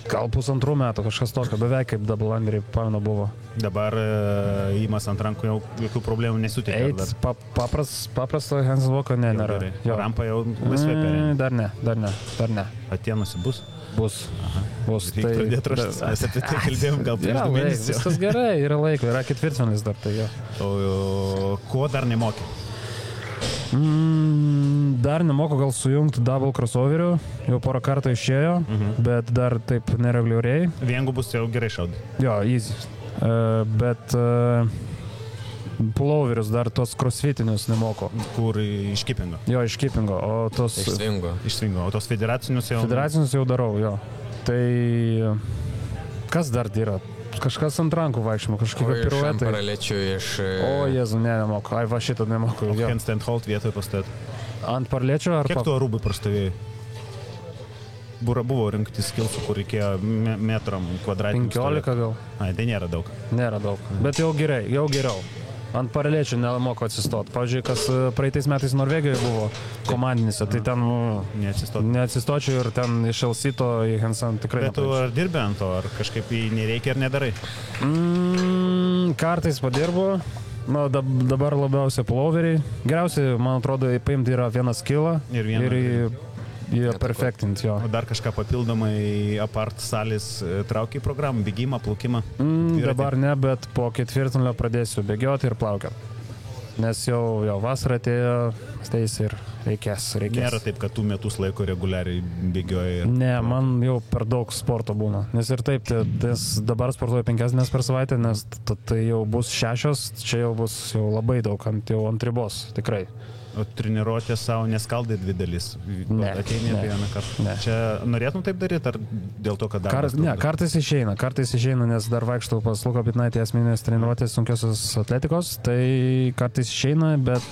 Gal 1,5 metų, kažkas tokio, beveik kaip dabalanderį, pamenu, buvo. Dabar įimas ant rankų jau jokių problemų nesuteikia. Paprasto handsloko nėra. Rampa jau laisvai perėjo? Dar ne. Atėnusi bus? Bus. Reikia pradėti raštis, mes apie tai kalbėjom gal prieš 2 mėnesius. Viskas gerai, yra laiko, yra ketvirtfinalis dar, tai jo. O ko dar nemoki? Dar nemoku gal sujungti double crossoverių, jau porą kartų išėjo, bet dar taip nereguliariai. Viengu bus jau gerai šaudai. Jo, easy. Bet pulloverius dar tos crossfitinius nemoku. Kur iš kipingo? Jo, iš kipingo, o tos... Iš svingo. O tos federacinius jau... Federacinius jau darau, jo. Tai kas dar yra? Kažkas ant rankų vaikščiama, kažkokie piruetai. Ant paralečių iš... O, Jezu, nemoku. Ai, va šitą nemoku. O handstand hold vietoje pastat? Ant paralečių ar... Kiek tuo rūbai prastovėjai? Buvo rinkti skilsų, kur reikėjo metram kvadratinių. 15 gal. Ai, tai nėra daug. Nėra daug. Bet jau geriau. Ant paralečių nemoku atsistot. Pavyzdžiui, kas praeitais metais Norvegijoje buvo komandinėse, tai ten neatsistočiau ir ten iš Elsito į handstand tikrai. Bet tu ar dirbi ant to, ar kažkaip jį nereikia ar nedarai? Kartais padirbu. Dabar labiausiai pulloveriai. Geriausiai, man atrodo, paimti yra vieną skillą ir perfectinti jo. O dar kažką papildomai apart salės traukia į programą, bėgimą, plaukimą? Dabar ne, bet po ketvirtinlio pradėsiu bėgioti ir plaukioti. Nes jau vasarą atėjo, steis ir reikės. Nėra taip, kad tu metus laiko reguliariai bėgioji? Ne, man jau per daug sporto būna. Nes ir taip, dabar sportuoju 5 dienas per savaitę, nes tai jau bus 6, čia jau bus jau labai daug, ant ribos, tikrai. O treniruotė savo neskaldai 2 dalis? Ne. Ateini vieną kartą? Ne. Čia norėtum taip daryti, ar dėl to, kad darbas? Ne, kartais išeina, nes dar vaikštau pas Luką Pitnaitį asmeninės treniruotės sunkiosios atletikos, tai kartais išeina, bet,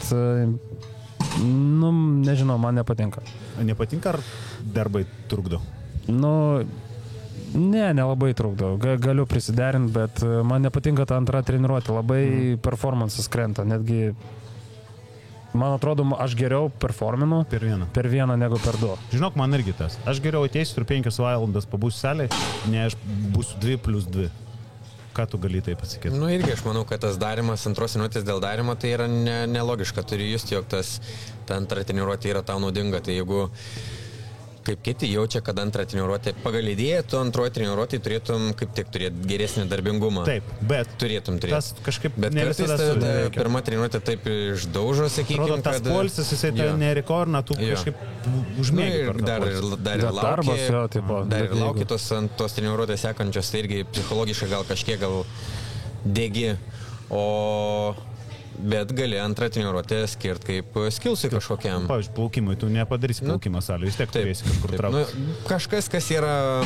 nežinau, man nepatinka. Nepatinka, ar darbai trukdo? Ne, nelabai trukdo. Galiu prisiderinti, bet man nepatinka ta antra treniruotė, labai performances krenta, netgi... Man atrodo, aš geriau performinu per vieną negu per 2. Žinok, man irgi tas. Aš geriau ateisiu ir 5 valandas pabūsiu salėje, ne aš būsiu 2+2. Ką tu gali tai pasakyti? Irgi aš manau, kad tas darimas, antros treniruotės dėl darimo, tai yra nelogiška. Turi justi, jog ta antra treniruotė yra tau naudinga. Tai jeigu kaip kiti jaučia, kad antrą treniruotę pagal idėją, tu antroji treniruotė turėtum kaip tik turėti geresnį darbingumą. Taip, bet turėtum turėti. Tas kažkaip bet kartais pirma treniruotė taip išdaužo, sakykime, kad... Tas poilsis, jisai tai nerekorna, tu kažkaip užmėgi. Dar ir lauki tos treniruotės sekančios, tai irgi psichologiškai gal kažkiek degi. O Bet gali antrą treniruotę skirti kaip skillsui kažkokiam. Pavyzdžiui, plaukimui tu nepadarysi plaukimo salę, vis tiek turėsi kažkur traukti. Kažkas, kas yra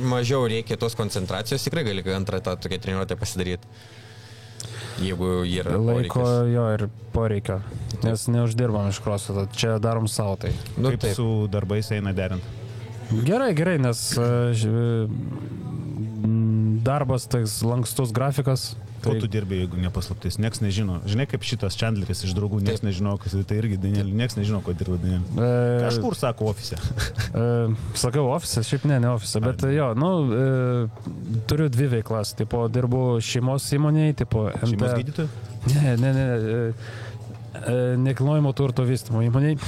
mažiau reikia tos koncentracijos, tikrai gali antrą tą tokią treniruotę pasidaryti. Jeigu yra laiko jo ir poreikio, nes neuždirbam iš crossfito, čia darom savo tai. Kaip su darbais eina derint? Gerai, nes darbas, tai lankstus grafikas. Ko tu dirbi, jeigu nepaslaptis? Niekas nežino. Žinai, kaip šitas Chandleris iš draugų, niekas nežino, kas tai irgi Danielį, niekas nežino, ko dirba Danielį. Kažkur sako ofise. Sakau ofise, šiaip ne ofise, bet jo, turiu dvi veiklas, tipo, dirbu šeimos įmonėje, tipo, šeimos gydytojų? Ne, nekilnojimo turto vystymo įmonėje,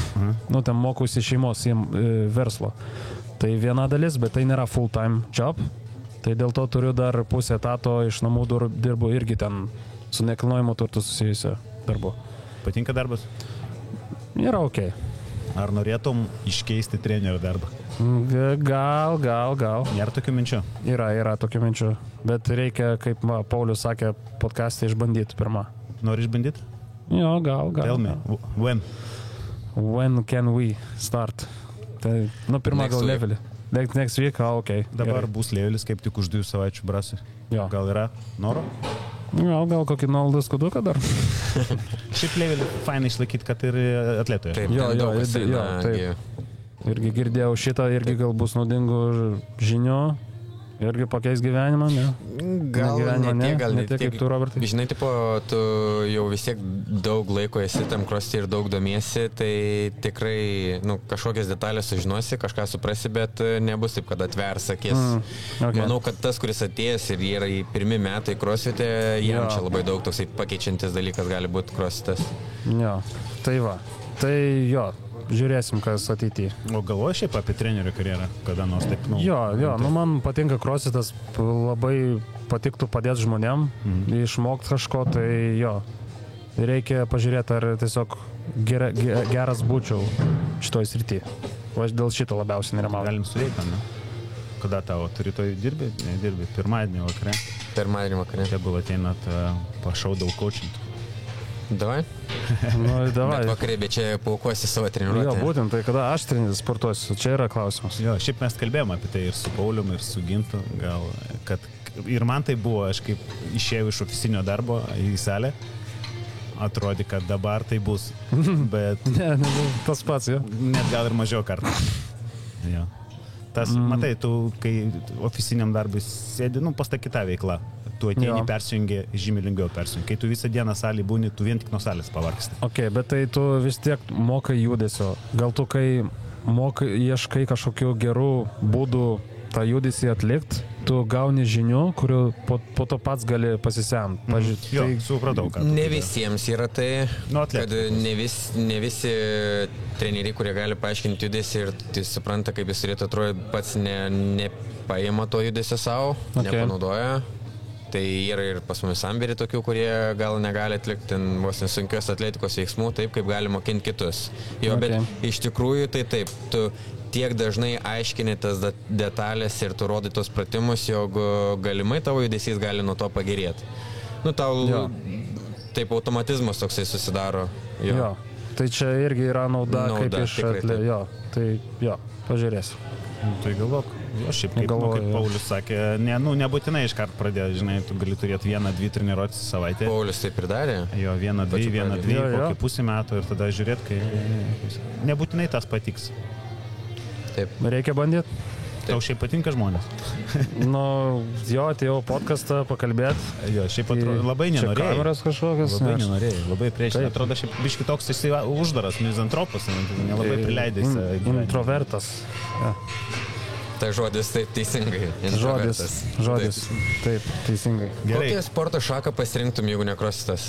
ten mokausi šeimos verslo. Tai viena dalis, bet tai nėra full time job. Tai dėl to turiu dar pusę etato iš namų dirbu irgi ten su nekilnojimo turtu susijusio darbu. Patinka darbas? Yra ok. Ar norėtum iškeisti trenerio darbą? Gal. Nėra tokių minčių? Yra tokių minčių. Bet reikia, kaip Paulius sakė, podcast'ą išbandyti pirmą. Nori išbandyti? Jo, gal. Tell me. When? When can we start? Tai, pirmą gal levelį. Next week, ok. Dabar bus levelis kaip tik už 2 savaičių brasui. Jo. Gal yra noro? Gal kokį nuolaidą skuduką dar. Šiaip levelį fainai išlaikyti, kad ir atletoje. Taip. Irgi girdėjau šitą, irgi gal bus naudingų žinių. Irgi pakeis gyvenimą, ne? Gal ne tiek, kaip tu, Robertai. Žinai, tipo, tu jau vis tiek daug laiko esi tam cross'e ir daug domiesi, tai tikrai, kažkokias detalės sužinosi, kažką suprasi, bet nebus taip, kad atvers akis. Okay. Manau, kad tas, kuris atėjęs ir yra į pirmi metai cross'ite, jam čia labai daug toksai pakeičiantis dalykas gali būti cross'itas. Jo, tai va. Tai jo. Žiūrėsim, kas ateityje. O galvoji šiaip apie trenerio karjerą, kada nors taip? Jo, man patinka crossfitas, labai patiktų padėti žmonėm, išmokti kažko, tai jo. Reikia pažiūrėti, ar tiesiog geras būčiau šitoj srityje. O aš dėl šito labiausiai nerimauju. Galim suveikti, ne? Kada tavo rytoj dirbi? Nedirbi. Pirmadienį vakare? Pirmadienį vakare. Tegul ateinat pašaudau coaching. Davai? Davai. Bet vakarė, bet čia paukosi savo treniruotę. Jo, būtent, tai kada aš sportuosiu, čia yra klausimas. Jo, šiaip mes kalbėjome apie tai ir su Paulium, ir su Gintu, gal, kad ir man tai buvo, aš kaip išėjau iš ofisinio darbo į salę, atrodė, kad dabar tai bus, bet... ne, tas pats, jo. Net gal ir mažiau kartų. Jo. Tas, matai, tu, kai ofisiniam darbui sėdi, pas tą kitą veiklą. Tu ateini persijungi, žymiai lengviau persijungi. Kai tu visą dieną salį būni, tu vien tik nuo salės pavargsti. Ok, bet tai tu vis tiek mokai judesio. Gal tu, kai ieškai kažkokių gerų būdų tą judesį atlikti, tu gauni žinių, kurių po to pats gali pasisemti. Jo, supratau, kad... Ne visiems yra tai, kad ne visi treneriai, kurie gali paaiškinti judesį ir tai supranta, kaip jis turėtų atrodyti, pats nepaima to judesio savo, nepanaudoja. Tai yra ir pas mumis Amberį tokių, kurie gal negali atlikti vos nesunkios atletikos veiksmų taip, kaip gali mokinti kitus. Jo, bet iš tikrųjų tai taip, tu tiek dažnai aiškini tas detalės ir tu rodai tos pratimus, jog galimai tavo judesys gali nuo to pagerėti. Tau taip automatizmas toksai susidaro. Jo. Tai čia irgi yra nauda kaip iš jo. Tai jo, pažiūrėsiu. Tai galvok. Aš šiaip kaip Paulius sakė, nebūtinai iškart pradėjo, žinai, tu gali turėti 1-2 treniruotis savaitę. Paulius taip ir darė? Jo, 1-2, kokį pusę metų ir tada žiūrėt, kai nebūtinai tas patiks. Taip. Reikia bandyti. Tau šiaip patinka žmonės? Atėjau podcastą pakalbėti. Jo, šiaip atrodo, labai nenorėjai. Čia kameras kažkokias. Labai nenorėjai, labai priešingai. Atrodo, šiaip biški toks esi uždaras, mizantropas, nelabai prileidai. Introvertas. Ja. Tai žodis taip teisingai. Žodis taip teisingai. Gerai. Kokią sporto šaką pasirinktum, jeigu ne crossfitas?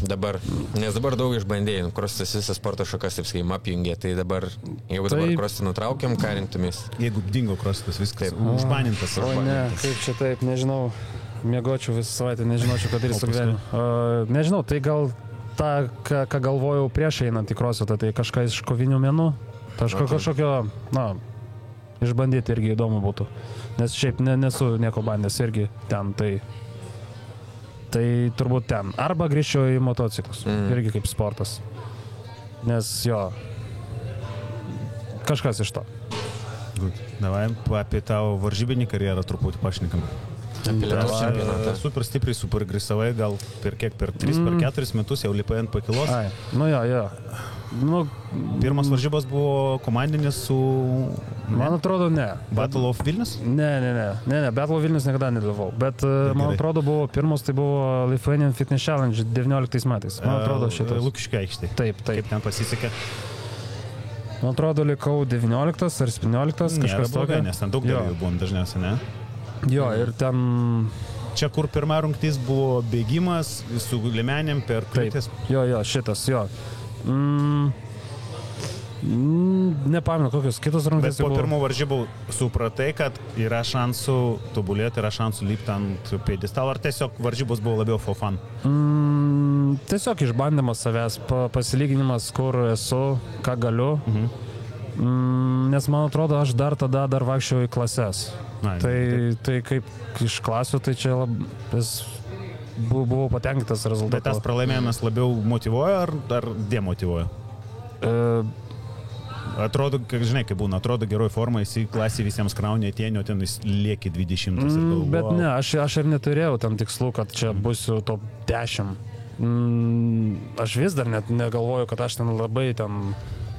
Dabar. Nes dabar daug išbandėjai. Crossfitas visas sporto šakas, taip sakykim, apjungė. Tai dabar, jeigu dabar crossfitą nutraukiam, ką rinktumės? Jeigu dingo crossfitas, viskas užbanintas. O ne, kaip čia taip, nežinau. Miegočiau visą savaitę, nežinočiau, ką daryti su gyvenimu. Nežinau, tai gal tą, ką galvojau prieš einant į crossfitą, tai kažką iš kovinių menų. Kažkokio, išbandyti irgi įdomu būtų. Nes šiaip nesu nieko bandęs irgi ten, tai Tai turbūt ten. Arba grįžčiau į motociklus. Irgi kaip sportas. Nes jo, kažkas iš to. Good. Davai apie tavo varžybinį karjerą truputį pašnekam. Apie Lietuvos čempionatą. Super stipriai, super agresyvai, gal per 3-4 metus jau lipai ant pakilos. Ai, nu jo. Nu, pirmas varžybos buvo komandinis su... Man atrodo, ne. Battle of Vilnius? Ne, Battle of Vilnius niekada nedalyvau. Bet man atrodo, buvo pirmas, tai buvo Lithuanian Fitness Challenge 19 metais. Man atrodo, šitas. Lukiškių aikštė. Taip. Kaip ten pasisekė? Man atrodo, likau 19 ar 17, kažkas tokio. Nes ten daug dalyvių buvom dažniausiai, ne? Jo, ir ten... Čia, kur pirma rungtis buvo bėgimas su limenėm per kliūtis. Jo, šitas, jo. Nepamenu, kokios kitos rungtys. Bet po pirmų varžybų supratai, kad yra šansų tobulėti, yra šansų lipti ant pjedestalo, ar tiesiog varžybos buvo labiau for fun? Tiesiog išbandymas savęs, pasilyginimas, kur esu, ką galiu. Nes man atrodo, aš dar vaikščiau į klases. Tai kaip iš klasių, tai čia buvau patenkintas rezultatas. Bet tas pralaimėjimas labiau motyvuoja ar demotyvuoja? Atrodo, žinai, kaip būna, atrodo geroj formai, jis į klasį visiems kraunė atėnio, ten jis lieki 20. Bet ne, aš ir neturėjau tam tikslų, kad čia būsiu top 10. Aš vis dar net negalvoju, kad aš ten labai ten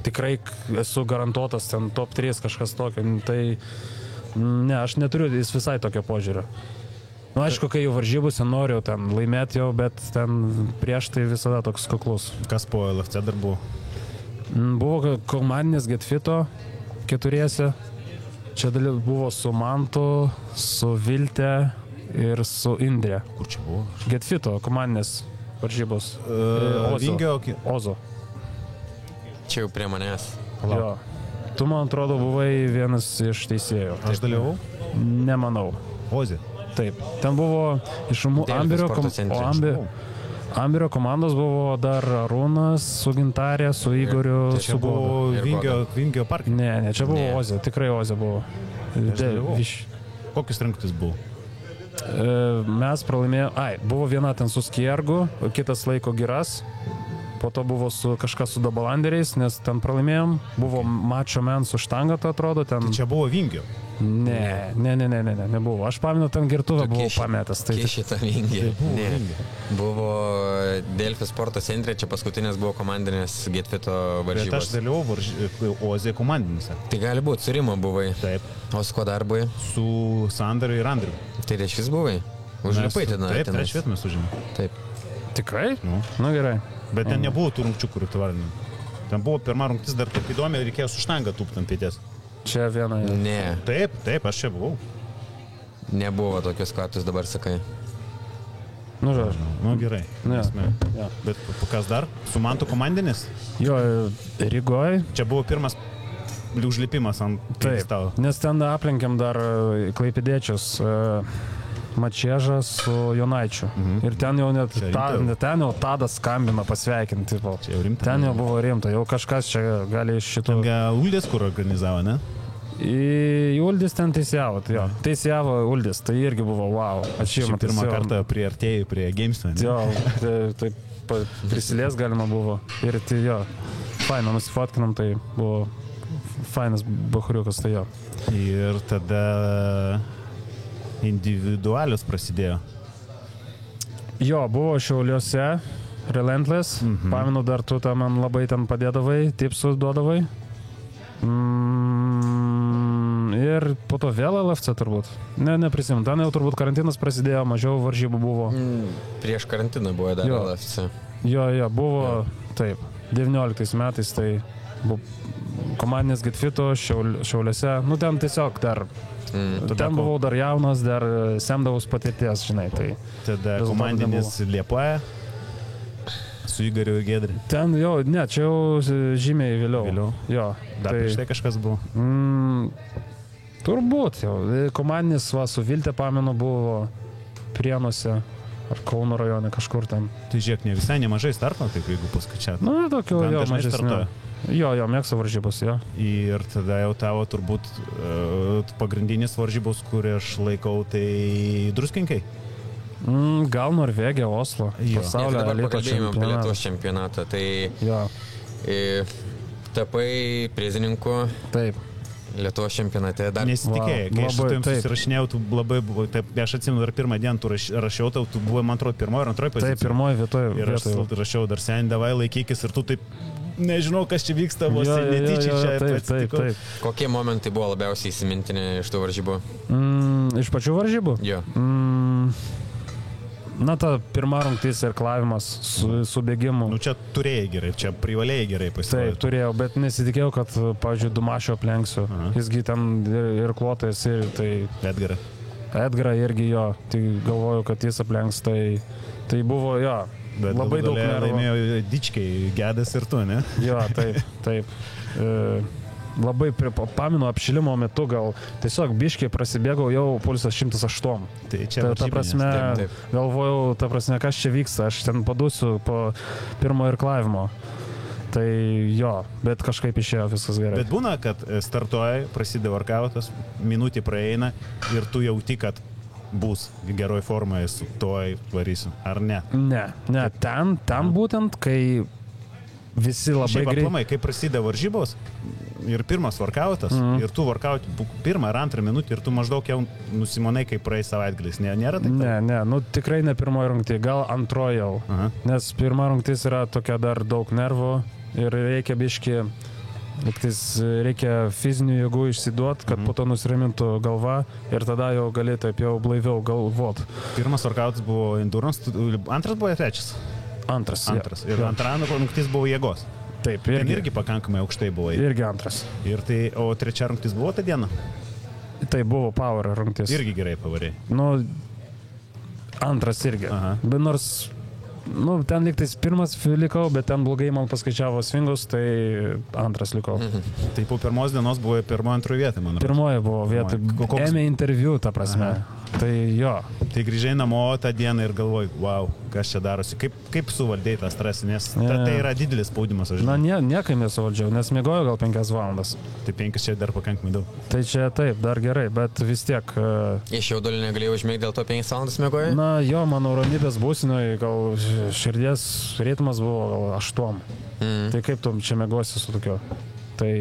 tikrai esu garantuotas ten top 3 kažkas tokio. Tai ne, aš neturiu jis visai tokio požiūrio. Nu, aišku, kai jau varžybose noriu ten laimėti jau, bet ten prieš tai visada toks kuklus. Kas po LFC dar buvo? Buvo komandinis Getfito 4. Čia buvo su Mantu, su Vilte ir su Indrė. Kur čia buvo? Getfito komandinės varžybos. Ozo. Čia jau prie manęs. Jo. Tu, man atrodo, buvai vienas iš teisėjų. Aš dalyvau? Nemanau. Ozi? Taip. Ten buvo iš Ambirio komandos buvo dar Arūnas su Gintarė, su Igoriu, tai su buvo Vingio parke? Ne, čia buvo Ozė, tikrai Ozė buvo. Kokius rungtis buvo? Mes pralaimėjome, buvo viena ten su Skiergu, kitas laiko Giras, po to buvo kažkas su Dabalanderiais, nes ten pralaimėjom, buvo Macho Man su štanga, to atrodo. Ten... Tai čia buvo Vingio? Ne, nebuvo. Aš pamenu, ten girtuvę buvau pametęs. Šitą Vingį. Buvo Delfi sporto centre, čia paskutinės buvo komandinės Getfito varžybos. Bet aš dalyvau Ozė komandinėse. Tai gali būti, su Rimo buvai. Taip. O su kuo dar buvai? Su Sandariu ir Andriu. Tai reiškis buvai? Užlipai ten. Taip, trečią vietą mes užėmėm. Taip. Tikrai? Nu gerai. Bet ten nebuvo tų rungčių, kurių tu vardinai. Ten buvo pirma rungtis dar taip įdomi, reikėjo su štanga tūpti ant pėties. Čia viena. Ne. Taip, aš čia buvau. Nebuvo tokios, ką tu dabar sakai. Nu, žodžiu. Nu, gerai. Ja. Bet kas dar? Su Mantu komandinis? Jo, Rygoj. Čia buvo pirmas užlipimas ant pėdestalo. Nes ten aplenkėm dar klaipėdiečius. Mačiežą su Jonaičiu. Ir ten jau ten jau Tadas skambina pasveikinti. Ten jau buvo rimta, jau kažkas čia gali iš šitų... Ten Uldis kur organizavo, ne? Uldis ten teisėjavo, jo. Teisėjavo Uldis, tai irgi buvo wow. Čia pirmą kartą priartėjai prie Games'o, ne? Jo, tai prisilies galima buvo. Ir tai jo, faina, nusifotkinam, tai buvo fainas bahuriukas, tai jo. Ir tada... individualius prasidėjo. Jo, buvo Šiauliuose, Relentless. Pamenu, dar tu man labai ten padėdavai, tipsus duodavai. Ir po to vėl LFC turbūt. Neprisimenu. Ten jau turbūt karantinas prasidėjo, mažiau varžybų buvo. Prieš karantiną buvo dar LFC. Jo, buvo, taip. 19 metais tai buvo komandinės Getfito Šiauliuose. Nu, ten tiesiog dar... Ten buvau dar jaunas, dar semdavus patirties, žinai, tai... Tada komandinis Liepoja su Igoriu ir Giedri. Ten jau, ne, čia jau žymiai vėliau. Jo. Dar prieš tai kažkas buvo? Turbūt jau. Komandinis su Vilte, pamenu, buvo Prienuose ar Kauno rajone kažkur ten. Tai žiūrėk, ne visai nemažai starto, taip jeigu paskaičiat. Nu, tokio jo mažesnio. Jo, mėgstu varžybos, jo. Ir tada jau tavo turbūt pagrindinis varžybos, kurį aš laikau, tai Druskinkai. Gal Norvegija, Oslo. Pasaulio elito čempionatą. Lietuvos čempionatą. Tai tapai prizininku. Taip. Lietuvos čempionate dar. Nesitikėjai, kai aš su tavim susirašinėjau, tu labai buvai, taip, aš atsimenu, dar pirmą dieną tu rašiau, tu buvai, man atrodo, pirmoji ar antroji pozicija. Taip, pirmoji vietoje. Ir aš rašiau dar sen, davai laikykis ir tu taip, nežinau, kas čia vyksta, vos netyčia čia atsitiko. Kokie momentai buvo labiausiai įsimintini iš tų varžybų? Iš pačių varžybų? Jo. Na, ta pirma rungtis ir klavimas su bėgimu. Nu, čia turėjai gerai, čia privalėjai gerai pasirodyti. Taip, turėjau, bet nesitikėjau, kad, pavyzdžiui, Dumašio aplenksiu. Jisgi ten ir klotas, ir tai... Edgarą irgi jo, tai galvoju, kad jis aplenks, tai buvo jo. Bet labai daug nervų. Laimėjo Dičkiai, Gedas ir tu, ne? Jo, taip. Labai paminu apšilimo metu, gal tiesiog biškiai prasibėgau, jau pulsas 108. Tai čia ta prasme, galvojau, kas čia vyksta, aš ten padūsiu po pirmo irklavimo. Tai jo, bet kažkaip išėjo viskas gerai. Bet būna, kad startuoja, prasideda workoutas, minutė praeina ir tu jauti, kad bus geroj formoje su toj varysiu, ar ne? Ne, ten būtent, kai visi labai greitai. Aplamai, kai prasideda varžybos ir pirmas workoutas, ir tu workout pirmą ar antrą minutę ir tu maždaug jau nusimonai, kai praeis savaitgalis. Nėra taip? Ne, tikrai ne pirmoji rungtį, gal antroji jau. Nes pirma rungtis yra tokia dar daug nervų ir reikia biški, reikia fizinių jėgų išsiduoti, kad po to nusiramintų galva ir tada jau gali taip jau blaiviau galvot. Pirmas workoutas buvo endurance, antras buvo trečias? Antras. Ir antrą rungtis buvo jėgos. Taip, irgi pakankamai aukštai buvo. Irgi antras. O trečia rungtis buvo tą dieną? Tai buvo power rungtis. Irgi gerai pavarė. Antras irgi. Bet nors, ten liktais pirmas likau, bet ten blogai man paskaičiavo svingus, tai antras likau. Tai po pirmos dienos buvo pirmoji antroji vieta, man atrodo. Pirmoji buvo vieta. Ėmė interviu, ta prasme. Tai jo. Tai grįžai namo tą dieną ir galvoji, wow, kas čia darosi, kaip suvaldėjai tą stresą, nes tai yra didelis spaudimas, aš žinau. Niekai nesuvaldžiau, nes miegoju gal 5 valandas. Tai 5 čia dar pakankamai daug. Tai čia taip, dar gerai, bet vis tiek... Iš jaudulio negalėjau užmėgti, dėl to 5 valandas miegoju? Jo, mano ramybės būsinoje, gal širdies ritmas buvo gal 8. Tai kaip tu čia miegosi su tokio? Tai...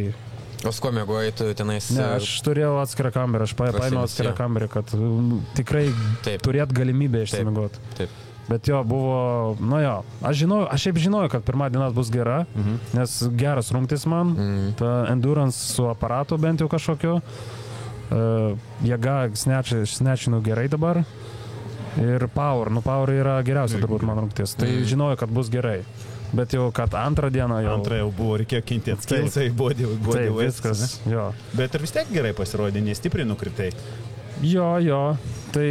O su kuo mėgoji tu tenais? Ne, aš turėjau atskirą kamerą, aš paėmiau atskirą kamerą, kad tikrai turėt galimybę išsimėgoti. Taip. Bet jo, buvo, aš šiaip žinojau, kad pirmą dieną bus gera, nes geras rungtis man, ta endurance su aparatu bent jau kažkokiu, jėga snečinu gerai dabar ir power yra geriausia turbūt man rungtis, tai žinojau, kad bus gerai. Bet jau, kad antrą dieną jau... Antrą jau buvo, reikėjo kentėti skilsai, body viskas, jo. Bet ir vis tiek gerai pasirodė, nestipriai nukritai. Jo, tai,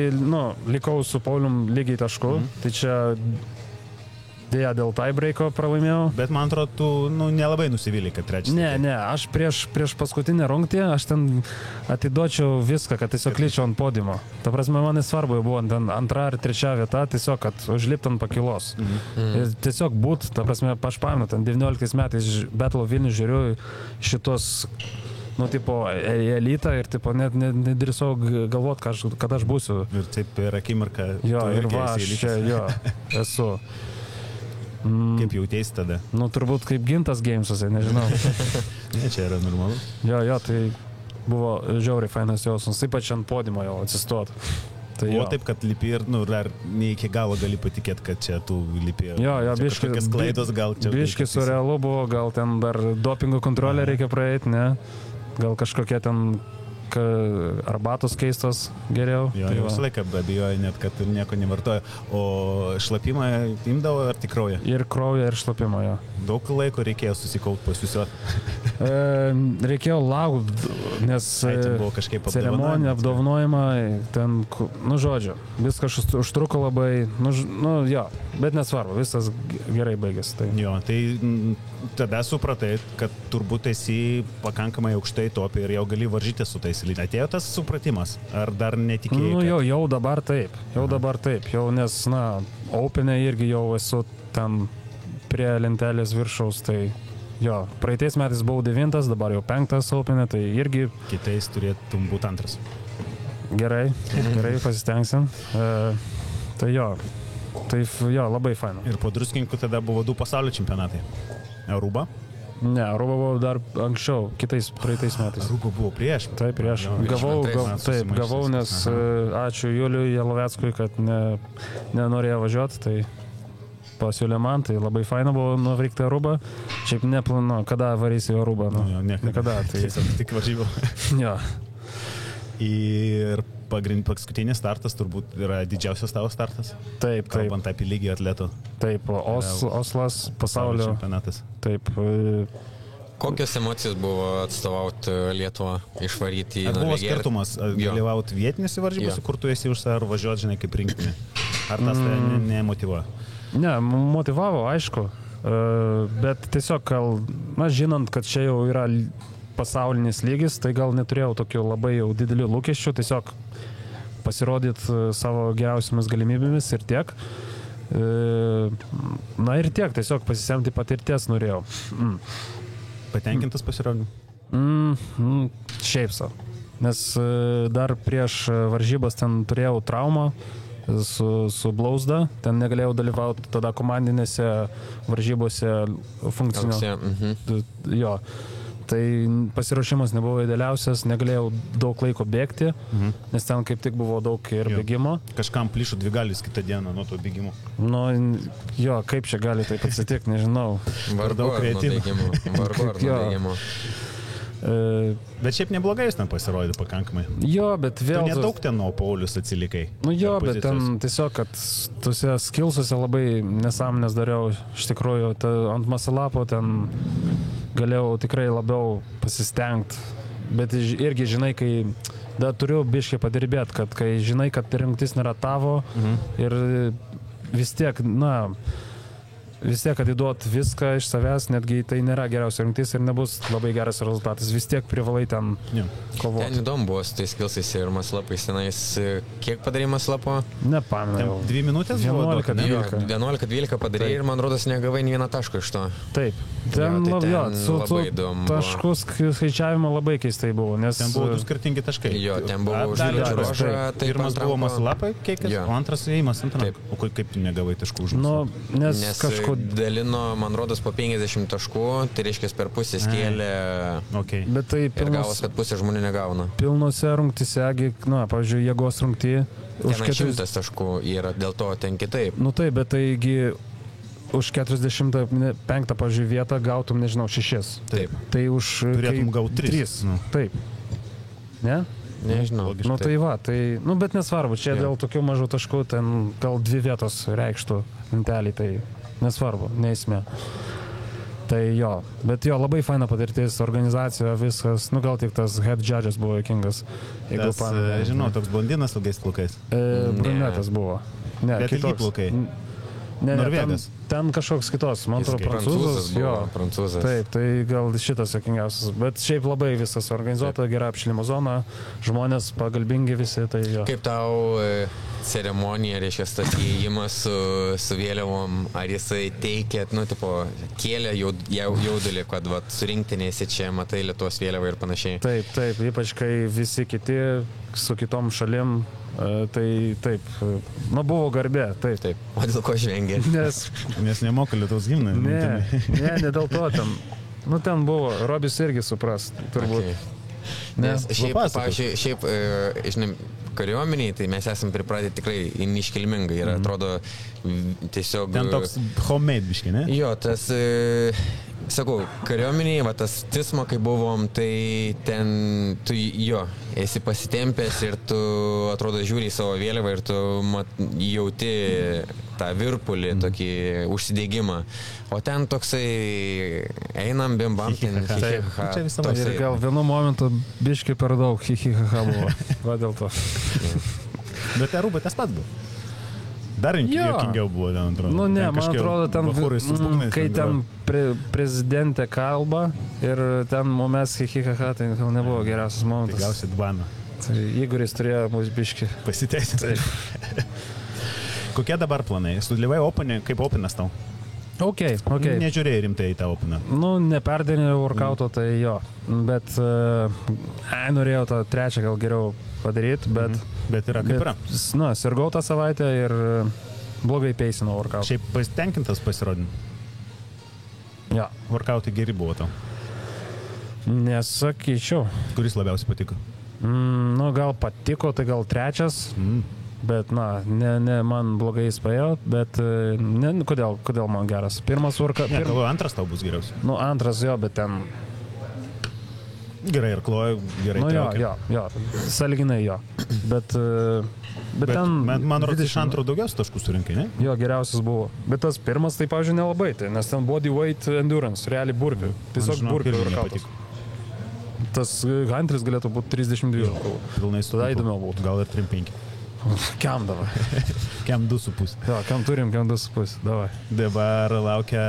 likau su Paulium lygiai tašku, tai čia dėja dėl tiebreako pralaimėjau. Bet man atrodo, tu nelabai nusivylė, kad trečias. Ne, aš prieš paskutinę rungtį, aš ten atiduočiau viską, kad tiesiog lyčiau ant podiumo. Ta prasme, man nesvarbu, buvo ten antra ar trečia vieta, tiesiog, kad užlipti ant pakilos. Ir tiesiog ta prasme, aš pamenu, ten 19 metais Battle of Vilnius žiūriu šitos, elitą ir, net nedrįsau galvot, kad aš būsiu. Ir taip per akimirką. Jo, ir aš čia, esu. Kaip jautėsi tada? Turbūt kaip Gintas Gamesuose, nežinau. Ne, čia yra normalu. Jo, tai buvo žiauriai fainas jausmas, taip pat čia ant podimo jau atsistot. Tai buvo taip, kad lipi ir, dar ne iki galo gali patikėti, kad čia tu lipi. Jo, biškis klaidos gal čia. Biškis surrealu buvo, gal ten dar dopingo kontrolę reikia praeiti, ne? Gal kažkokie ten arbatos keistos geriau. Jo, tai visą laiką abejoju net, kad nieko nevartoja. O šlapimą imdavo ar tik kraują? Ir kraują, ir šlapimą, jo. Daug laiko reikėjo susikaupti pasiusiuoti? Reikėjo laukti, nes buvo kažkaip ceremonija, apdovanojimą, ten, žodžiu, viskas užtruko labai, bet nesvarbu, viskas gerai baigėsi. Tai. Jo, tai tada supratai, kad turbūt esi pakankamai aukštai topi ir jau gali varžyti su tais. Atėjo tas supratimas, ar dar netikėjai? Jau dabar taip, jau nes, Open'e irgi jau esu ten prie lentelės viršaus, tai jo, praeitais metais buvau 9, dabar jau 5 Open'e, tai irgi... Kitais turėtum būti 2. Gerai, pasistengsim. Tai jo, labai faina. Ir po Druskininkų tada buvo 2 pasaulio čempionatai. Aruba? Ne, Aruba buvo dar anksčiau, praeitais metais. Aruba buvo prieš? Taip, prieš. Gavau, nes ačiū Juliui Jaloveckui, kad nenorėjo važiuoti, tai pasiūlė man, tai labai faina buvo nuvykti Arubą. Šiaip neplanu, kada varysi į Arubą. Niekada. Tai tik varžybų. Jo. Ir paskutinis startas turbūt yra didžiausias tavo startas? Taip. Kalbant apie lygį atletų. Taip, Oslas, pasaulio čempionatas. Taip. Kokios emocijos buvo atstovauti Lietuvą, išvaryti į Norvegiją? Buvo skirtumas dalyvauti vietinėse varžybose, kur tu esi už save, ar važiuoti, žinai, kaip rinktinė? Ar tas nemotyvuoja? Ne, motyvavo, aišku, bet tiesiog, žinant, kad čia jau yra pasaulinis lygis, tai gal neturėjau tokių labai jau didelių lūkesčių, tiesiog pasirodyti savo geriausiamis galimybėmis ir tiek. Na ir tiek, tiesiog pasisemti patirties norėjau. Patenkintas pasirodymu? Šiaip savo. Nes dar prieš varžybas ten turėjau traumą su blauzda, ten negalėjau dalyvauti tada komandinėse varžybose funkcinio. Jo. Tai pasiruošimas nebuvo idealiausias, negalėjau daug laiko bėgti, nes ten kaip tik buvo daug ir bėgimo. Kažkam plyšo dvigalis kitą dieną nuo to bėgimo. Nu, jo, kaip čia gali taip atsitikti, nežinau. Vargu ar nuo bėgimo. Bet šiaip neblogai jis ten pasirodė pakankamai. Jo, bet vėl... Tu nedaug ten nuo Paulius atsilikai. Nu jo, bet ten tiesiog, kad tuose skillsuose labai nesąmonės dariau. Iš tikrųjų, ant masalapo ten galėjau tikrai labiau pasistengti. Bet irgi žinai, kai dar turiu biškai padirbėti, kad kai žinai, kad rinktis nėra tavo ir vis tiek, atiduot viską iš savęs, netgi tai nėra geriausia rinktis ir nebus labai geras rezultatas. Vis tiek privalai ten kovoti. Ten įdomu buvo su tais skillsais ir maslapais. Tenais kiek padarė maslapo? Nepamenu. 2 minutės? 11-12 padarė ir man rodos negavai nei vieną tašką iš to. Taip. Ten labai įdomu. Taškų skaičiavimo labai keistai buvo, nes... Ten buvo 2 skirtingi taškai. Jo, ten buvo uždėlė čiuožą. Pirmas buvo maslapai, o antras įėjimas ant rankų. O kaip tu negavai taškų už maslapą? Nes kažko dalino, man rodos, po 50 taškų, tai reiškia per pusę skėlė. Bet tai ir gavos, kad pusė žmonių negauna. Pilnose rungtyse, pavyzdžiui, jėgos rungty. Ten 100 taškų yra, dėl to ten kitaip. Nu taip, bet taigi už 45, pavyzdžiui, vietą gautum, nežinau, 6. Taip. Tai už... Turėtum gauti 3. Taip. Ne? Nežinau. Nu tai va, tai... Nu bet nesvarbu, čia dėl tokių mažų taškų, ten gal 2 vietos reikštų lentelį, tai... Nesvarbu, neįsmė. Tai jo, bet jo, labai faina patirtis, organizacija, viskas, gal tik tas head judges buvo juokingas. Žinau, toks blondinas ilgais plaukais. Brunetas buvo. Ne, bet ilgi plaukai. Norvegas. Ten kažkoks kitos, man atrodo, prancūzas. Prancūzas. Taip, tai gal šitas juokingiausias. Bet šiaip labai viskas organizuota, gera apšilimo zona, žmonės pagalbingi visi, tai jo. Kaip tau ceremonija, reiškia, tas įėjimas su vėliavom, ar jisai teikė, kėlė jaudulį, kad surinktinėsi čia, matai Lietuvos vėliavą ir panašiai. Taip, ypač kai visi kiti su kitom šalim, tai taip, buvo garbė, taip. O dėl ko žvengė? Nes nemoka Lietuvos himną. Ne dėl to ten. Ten buvo, Robis irgi supras, turbūt. Okay. Nes šiaip, žinai, kariuomeniai, tai mes esam pripratę tikrai neiškilmingai ir atrodo tiesiog... Ten toks homemade biškai, ne? Jo, tas, sakau, kariuomeniai, tas tismo, kai buvom, tai ten tu esi pasitempęs ir tu atrodo žiūri į savo vėliavą ir tu jauti tą virpulį, tokį užsidėgymą. O ten toksai einam, bimbam, ten hihihaha. Ir gal vienu momentu biškai per daug hihihaha buvo. Va dėl to. Bet Aruba tas pats buvo. Dar juokingiau buvo, ten atrodo. Man atrodo, ten, kai ten prezidentė kalba ir ten mes hihihaha, tai gal nebuvo geriausias momentas. Tikriausiai dvana. Tai Igoris turėjo mūsų biškį. Pasiteisinti. Kokie dabar planai? Studijuoji Openį, kaip Openas tau? Ok. Nežiūrėjai rimtai į tą Openą? Neperdinėjau workouto, tai jo. Bet norėjau tą trečią gal geriau padaryti, bet yra kaip yra. Na, sirgau tą savaitę ir blogai peisinau workout. Šiaip pasitenkintas pasirodin? Ja. Workoutai geri buvo tau? Nesakyčiau. Kuris labiausiai patiko? Nu, gal patiko, tai gal trečias. Bet, na, ne man blogai jis paėjo, bet kodėl man geras? Pirmas workout... Ne, galvoju, antras tau bus geriausias. Nu, antras jo, bet ten... Gerai ir klojo, gerai traukia. Jo, sąlyginai jo. Bet ten... Man rodos, iš antro daugiausiai taškų surinkai, ne? Jo, geriausias buvo. Bet tas pirmas, tai, pavyzdžiui, nelabai, tai, nes ten bodyweight endurance, realiai burpių. Tiesiog burpių workoutas. Tas Hunteris galėtų būti 32. Pilnai tada įdomiau būtų. Gal ir 3-5. Kiam davai? Kiam 2,5. Jo, kiam 2,5. Davai. Dabar laukia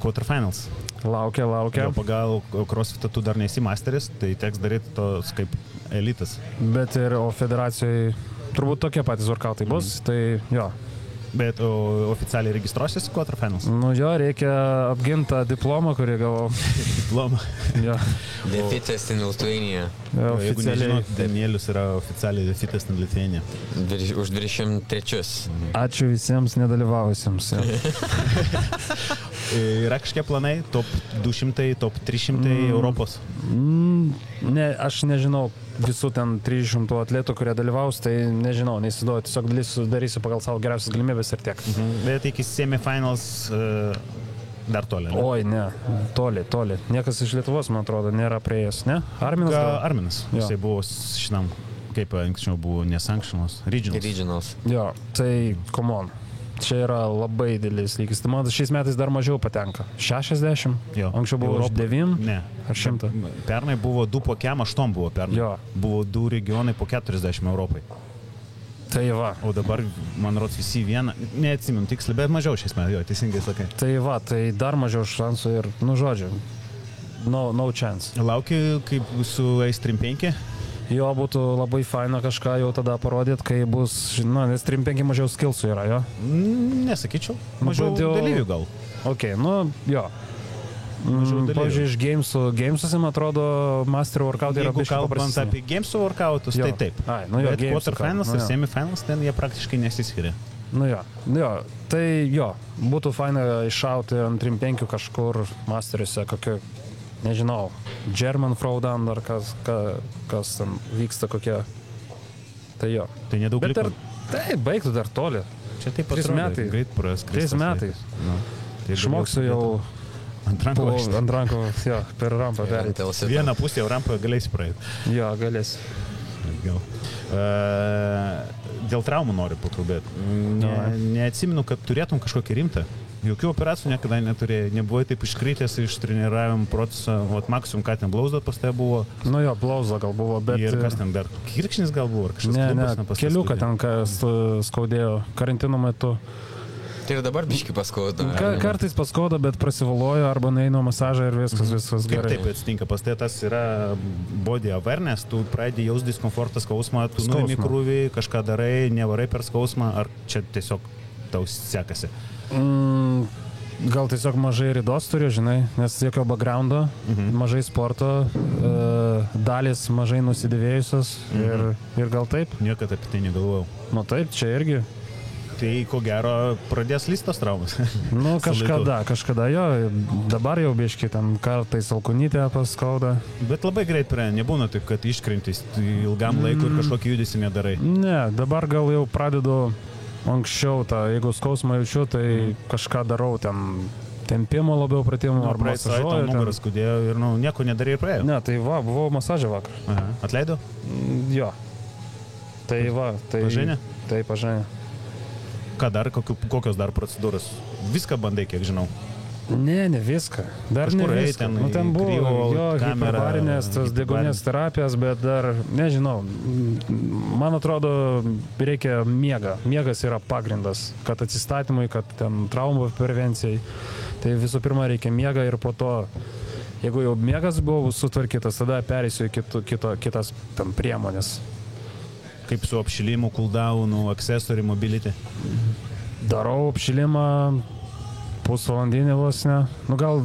quarterfinals. Laukia. Jau pagal CrossFit'ą tu dar nesi masteris, tai teks daryti tos kaip elitas. Bet ir federacijai turbūt tokie patys workoutai bus, tai jo. Bet oficialiai registruosies quarterfinals? Nu jo, reikia apginti tą diplomą, kurį gavau. Diplomą? Jo. The fittest in Lithuania. Jeigu nežinot, Danielius yra oficialiai the fittest in Lithuania. Už 23. Ačiū visiems nedalyvavusiems. Yra kažkiek planai? Top 200, top 300 Europos? Ne, aš nežinau visų ten 300 atletų, kurie dalyvaus, tai nežinau, neįsivaizduoju, tiesiog darysiu pagal savo geriausias galimybės ir tiek. Bet iki semifinals dar toli, ne? Oi, ne, toli. Niekas iš Lietuvos, man atrodo, nėra prieėjęs, ne? Arminas? Arminas. Jisai buvo šitam, kaip anksčiau buvo, nesanktionos, regionals. Jo, tai come on. Čia yra labai didelis lygis. Tai man šiais metais dar mažiau patenka. 60? Jo. Anksčiau buvo 9? Ne. Ar 100? Pernai buvo 2 po kem, 8 buvo pernai. Jo. Buvo 2 regionai po 40 Europai. Tai va. O dabar, man rodos, visi vieną, neatsimenu tiksliai, bet mažiau šiais metais, jo, teisingai sakai. Tai va, tai dar mažiau šansų ir, nu žodžiu, no chance. Lauki, kaip su Ace 3-5? Jo, būtų labai faina kažką jau tada parodyti, kai bus, nes 3-5 mažiau skillsų yra, jo? Nesakyčiau, mažiau dalyvių gal. Ok, nu, jo. Pavyzdžiui, iš Gamesuose, man atrodo, Master Workout yra biškai paprastesni. Jeigu kalbant apie Gamesų workoutus, tai taip. Bet quarterfinals ir semifinals, ten jie praktiškai nesiskiria. Nu jo, tai jo, būtų faina iššauti ant 3-5 kažkur Masteriuose, kokio, nežinau, German Throwdown ar kas ten vyksta kokie. Tai jo. Tai nedaug liko. Tai baigtų dar toli. Čia taip 3 metai. Greit praskristas. 3 metai. Išmoksiu jau ant rankų, jo, per rampą perėti. Vieną pusę jau rampą galėsi praeiti. Jo, galėsi. Gal. Dėl traumų noriu pakalbėti. Neatsimenu, kad turėtum kažkokį rimtą. Jokių operacijų niekada neturėjai, nebuvai taip iškrytęs iš treniravimo proceso, maksimum ką ten blauzda pas tai buvo. Nu jo, blauzda gal buvo, bet... Ir kas ten dar, kirkšnis gal buvo, ar kažkas klipas nepastas? Ne, keliuką ten skaudėjo karantino metu. Tai ir dabar biški paskauda. Kartais paskauda, bet prasivaloju arba neinu masažą ir viskas gerai. Kaip taip atsitinka, pas tai tas yra body awareness, tu pradedi jaus diskomfortą, skausmą, tu nuimi krūvį, kažką darai, nevarai per skausmą, ar čia tiesiog tau sekasi? Gal tiesiog mažai ridos turiu, žinai, nes jokio backgroundo, mažai sporto, dalis mažai nusidėvėjusios ir gal taip. Niekad apie tai negalvojau. Nu taip, čia irgi. Tai ko gero pradės listos traumas. Nu kažkada jo, dabar jau biški ten kartais alkūnytę paskauda. Bet labai greit nebūna taip, kad iškrintys ilgam laikui ir kažkokį judesį nedarai. Ne, dabar gal jau pradedu anksčiau, jeigu skausmą jaučiu, tai kažką darau ten tempimo labiau pratimų ar masažuoju. Nugaras skudėjo ir nieko nedarė ir praėjo. Ne, tai va, buvau masažė vakar. Atleido? Jo. Tai va, tai... Pažinė? Tai pažinė. Ką dar, kokios dar procedūros? Viską bandai, kiek žinau. Ne viską. Dar kažkur ne viską. Ten buvo hiperbarinės, tas deguonies terapijos, bet dar, nežinau, man atrodo, reikia miegą. Miegas yra pagrindas, kad atsistatymui, kad ten traumų prevencijai. Tai visų pirma reikia miegą ir po to, jeigu jau miegas buvo sutvarkytas, tada perėsiu į kitas ten priemonės. Kaip su apšilimu, cooldownų, accessory, mobility? Darau apšilimą pusvalandinį vos, ne. Gal,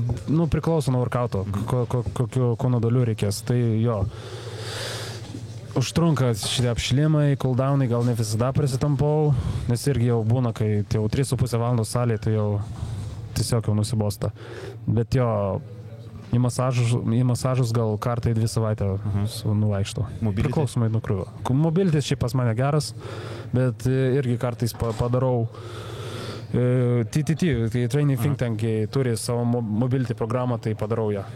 priklauso nuo workouto, kokių kūno dalių reikės. Tai jo. Užtrunka šitie apšilimai, cooldownai, gal ne visada prisitampau, nes irgi jau būna, kai jau 3,5 valandos salėje, tai jau tiesiog jau nusibosta. Bet jo, į masažus gal kartą į 2 savaitę nuvaikštau. Priklausomai nuo krūvio. Mobilitis šiaip pas mane geras, bet irgi kartais padarau TTT, tai Training Think Tank turi savo mobility programą, tai padarau ją.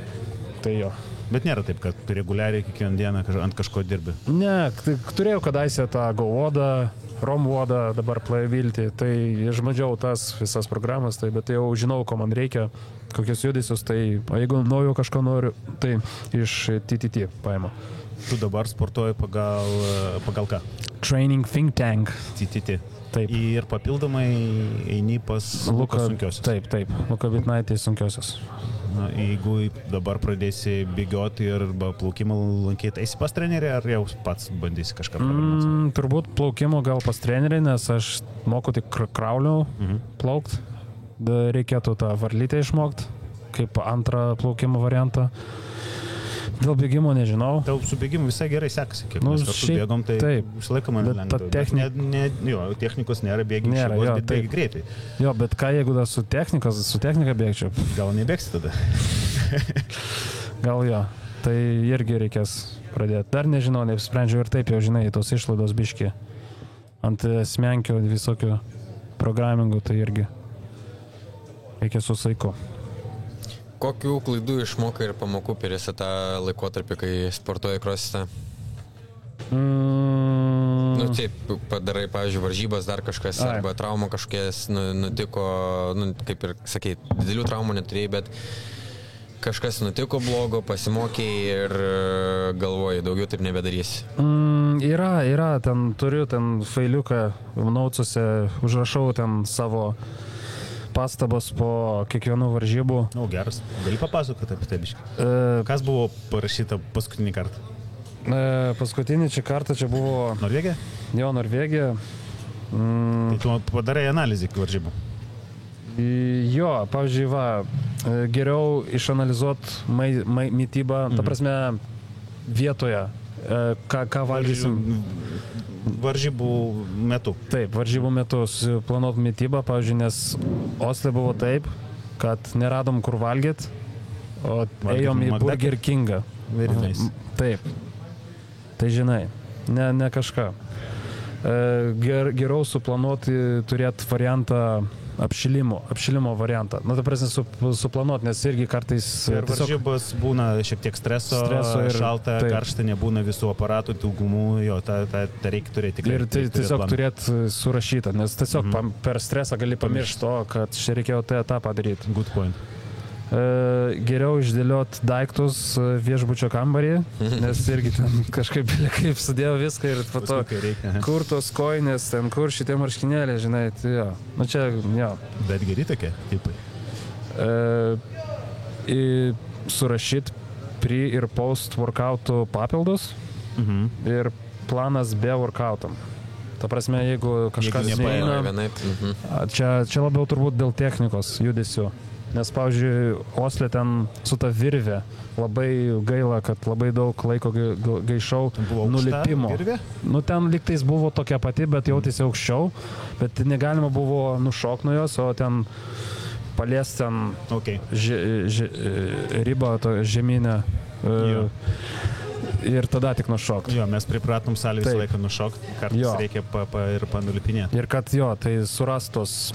Tai jo. Bet nėra taip, kad reguliariai kiekvieną dieną ant kažko dirbi? Ne, turėjau kadaise tą GoWodą, RomWodą, dabar Playability, tai išbandžiau tas visas programas, tai, bet jau žinau, ko man reikia, kokius judesius, tai o jeigu naujo kažko noriu, tai iš TTT paimu. Tu dabar sportuoji pagal ką? Training Think Tank. TTT. Taip. Ir papildomai eini pas Luką sunkiosios. Taip, Luką Vitnaitį sunkiosios. Na, jeigu dabar pradėsi bėgioti ir plaukimą lankyti, eisi pas trenerį ar jau pats bandysi kažką programuoti? Turbūt plaukimo gal pas trenerį, nes aš moku tik kraulių plaukti. Reikėtų tą varlytę išmokti, kaip antrą plaukimo variantą. Dėl bėgimo nežinau. Tau su bėgimu visai gerai sekasi, kiek mes kartu bėgom, tai visą laiką man lengva. Technikos nėra, bėgim šibos, bet bėgi greitai. Jo, bet ką jeigu da su technika bėgčiau? Gal nebėgsi tada? Gal jo, tai irgi reikės pradėti. Dar nežinau, neapsprendžiau ir taip jau žinai, tos išlaidos biški. Ant smenkio visokių programingų, tai irgi reikia su saiku. Kokių klaidų išmokai ir pamokų per visą tą laikotarpį, kai sportuoji krosite? Nu, taip, padarai, pavyzdžiui, varžybas, dar kažkas, arba trauma kažkokias nutiko, kaip ir sakei, didelių traumų neturėjai, bet kažkas nutiko blogo, pasimokėjai ir galvoji, daugiau taip nebedarysi. Yra, turiu failiuką, naucuose užrašau ten savo pastabas po kiekvienų varžybų. O, geras. Gali papasakoti apie tai biškai? Kas buvo parašyta paskutinį kartą? Paskutinį kartą čia buvo... Norvegija? Jo, Norvegija. Tai tu padarai analizę varžybų? Jo, pavyzdžiui, geriau išanalizuoti mitybą, ta prasme, vietoje, ką valgysim. Varžybų metu. Taip, varžybų metu suplanuot mitybą, pavyzdžiui, nes Osle buvo taip, kad neradom kur valgyti, o ėjom į Burger Kingą. Taip. Tai žinai, ne kažką. Geriau suplanuoti, turėti variantą apšilimo variantą. Nu, tai prasme, suplanuoti, nes irgi kartais... Ir varžybos būna šiek tiek streso ir šalta, karšta, nebūna visų aparatų, daugumų, jo, tą reikia turėti. Ir tiesiog turėti surašytą, nes tiesiog per stresą gali pamiršti to, kad čia reikėjo tą padaryti. Good point. Geriau išdėliot daiktus viešbučio kambarį, nes irgi ten kažkaip kaip sudėjau viską ir po to, kur tos koinės, ten kur šitie marškinėliai, žinai, tai jo. Nu čia, jo. Bet geri tokie tipai? Surašyt pre- ir post-workoutų papildus ir planas be workoutam. Ta prasme, jeigu kažkas neina, čia labiau turbūt dėl technikos judesių. Nes, pavyzdžiui, Osle ten su ta virvė labai gaila, kad labai daug laiko gaišau nulipimo. Nu, ten lygtais buvo tokia pati, bet jautėsi aukščiau, bet negalima buvo nušokti nuo jos, o ten paliesti ten ribą žemynę ir tada tik nušokti. Jo, mes pripratom salį visą laiką nušokti, kartais reikia ir panulipinėti. Ir kad tai surastos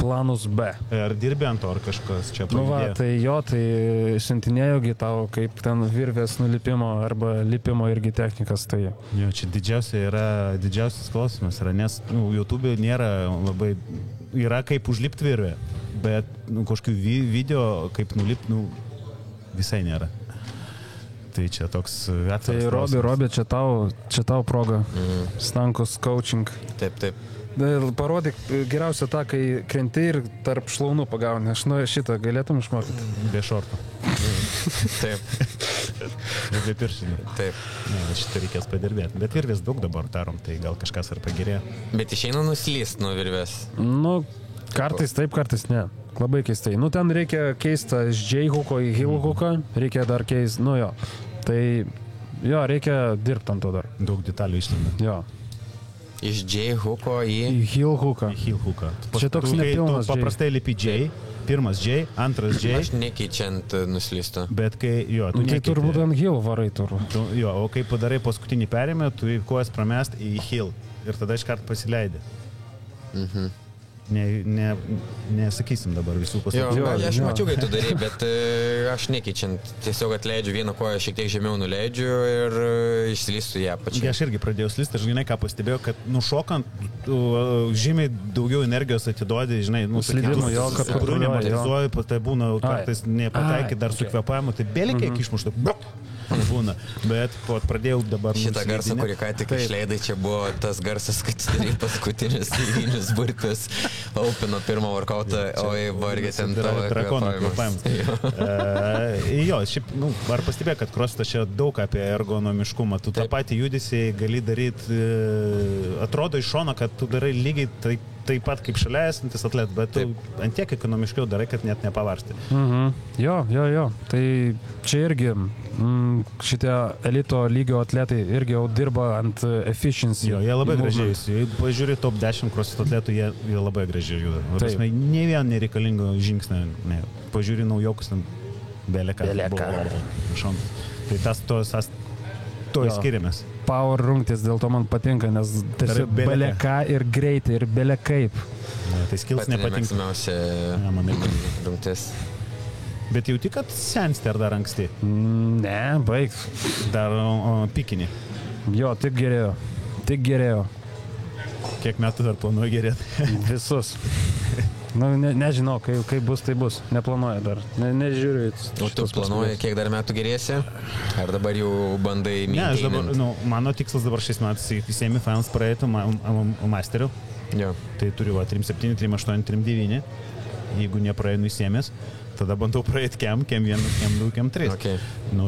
planus B. Ar dirbi ant to, ar kažkas čia pavydėjo? Nu va, tai siuntinėjogi tau, kaip ten virvės nulipimo arba lipimo irgi technikas. Tai. Jo, čia didžiausias klausimas yra, nes YouTube nėra labai, yra kaip užlipti virvę, bet kažkokių video, kaip nulipti, visai nėra. Tai čia toks atviras klausimas. Tai Robi, čia tau proga. Stankus coaching. Taip. Parodyk geriausia tą, kai krenti ir tarp šlaunų pagauni. Aš šitą galėtum išmokyti. Be šortų. Taip. Be piršinių. Taip. Šitą reikės padirbėti. Bet virvės daug dabar darom, tai gal kažkas ar pagerėjo. Bet išeina nuslyst nuo virvės. Nu, kartais taip, kartais ne. Labai keistai. Nu, ten reikia keisti iš J-hooko į heel-hooką. Reikia dar keisti, nu jo. Tai Jo, reikia dirbti ant to dar. Daug detalių išlenda. Jo. Iš J-hooko į heel hooką. Heel hooką. Čia toks nepilnas J. Paprastai lipi J, pirmas J, antras J. Aš nekeičiant nuslystu. Bet kai, jo, tu Tai turbūt ant heel varai Jo, o kai padarai paskutinį perėmę, tu į kojas pramest į heel ir tada iškart pasileidi. Nesakysim dabar visų pasakymų. Jo, aš mačiau, kai tu darai, bet aš nekeičiant. Tiesiog atleidžiu vieną koją, šiek tiek žemiau nuleidžiu ir išslystu ją pačią. Aš irgi pradėjau slysti, aš žinai ką pastebėjau, kad nušokant žymiai daugiau energijos atiduodi, žinai, slydimo, jo, kad nematizuoji, tai būna kartais nepataikyti dar su kvėpavimu, tai belikiek išmuštų. Būna, bet pradėjau dabar šitą garsą, kurį ką tik išleidai, čia buvo tas garsas, kad darai paskutinis 9 burpius, opino pirmą workoutą, oi, vargiai ten tavo kvėpavimas. Jo, šiaip, ar pastebėjai, kad crossfit čia daug apie ergonomiškumą, tu tą patį judesį gali daryti, atrodo iš šono, kad tu darai lygiai taip pat kaip šalia esantis atlet, bet tu ant tiek ekonomiškiau darai, kad net nepavarsti. Jo. Tai čia irgi šitie elito lygio atletai irgi jau dirba ant efficiency. Jo, jie labai gražiai. Jeigu pažiūrė top 10 crossfit atletų, jie labai gražiai juda. Ne vien nereikalingo žingsnio. Pažiūrė naujokus, beleką. Tai tas to skiriamės. Power rungtis, dėl to man patinka, nes tarsi beleka ir greitai, ir belekaip. Tai skills nepatinka. Patiniamiausia rungtis. Bet jauti, kad sensti ar dar anksti? Ne, baig. Dar pikinį. Jo, tik gerėjo. Kiek metų dar planuoju gerėti? Visus. Nežinau, kai bus, tai bus. Neplanuoju dar. Nežiūriu. O tu planuoji, kiek dar metų gerėsi? Ar dabar jau bandai Ne, aš dabar, mano tikslas dabar šiais metais į semifinals praeitų masterių. Jo. Tai turiu 3-7, 3-8, 3-9. Jeigu nepraeinu į semis, tada bandau praeiti kem 1, kem 2, kem 3. Okay.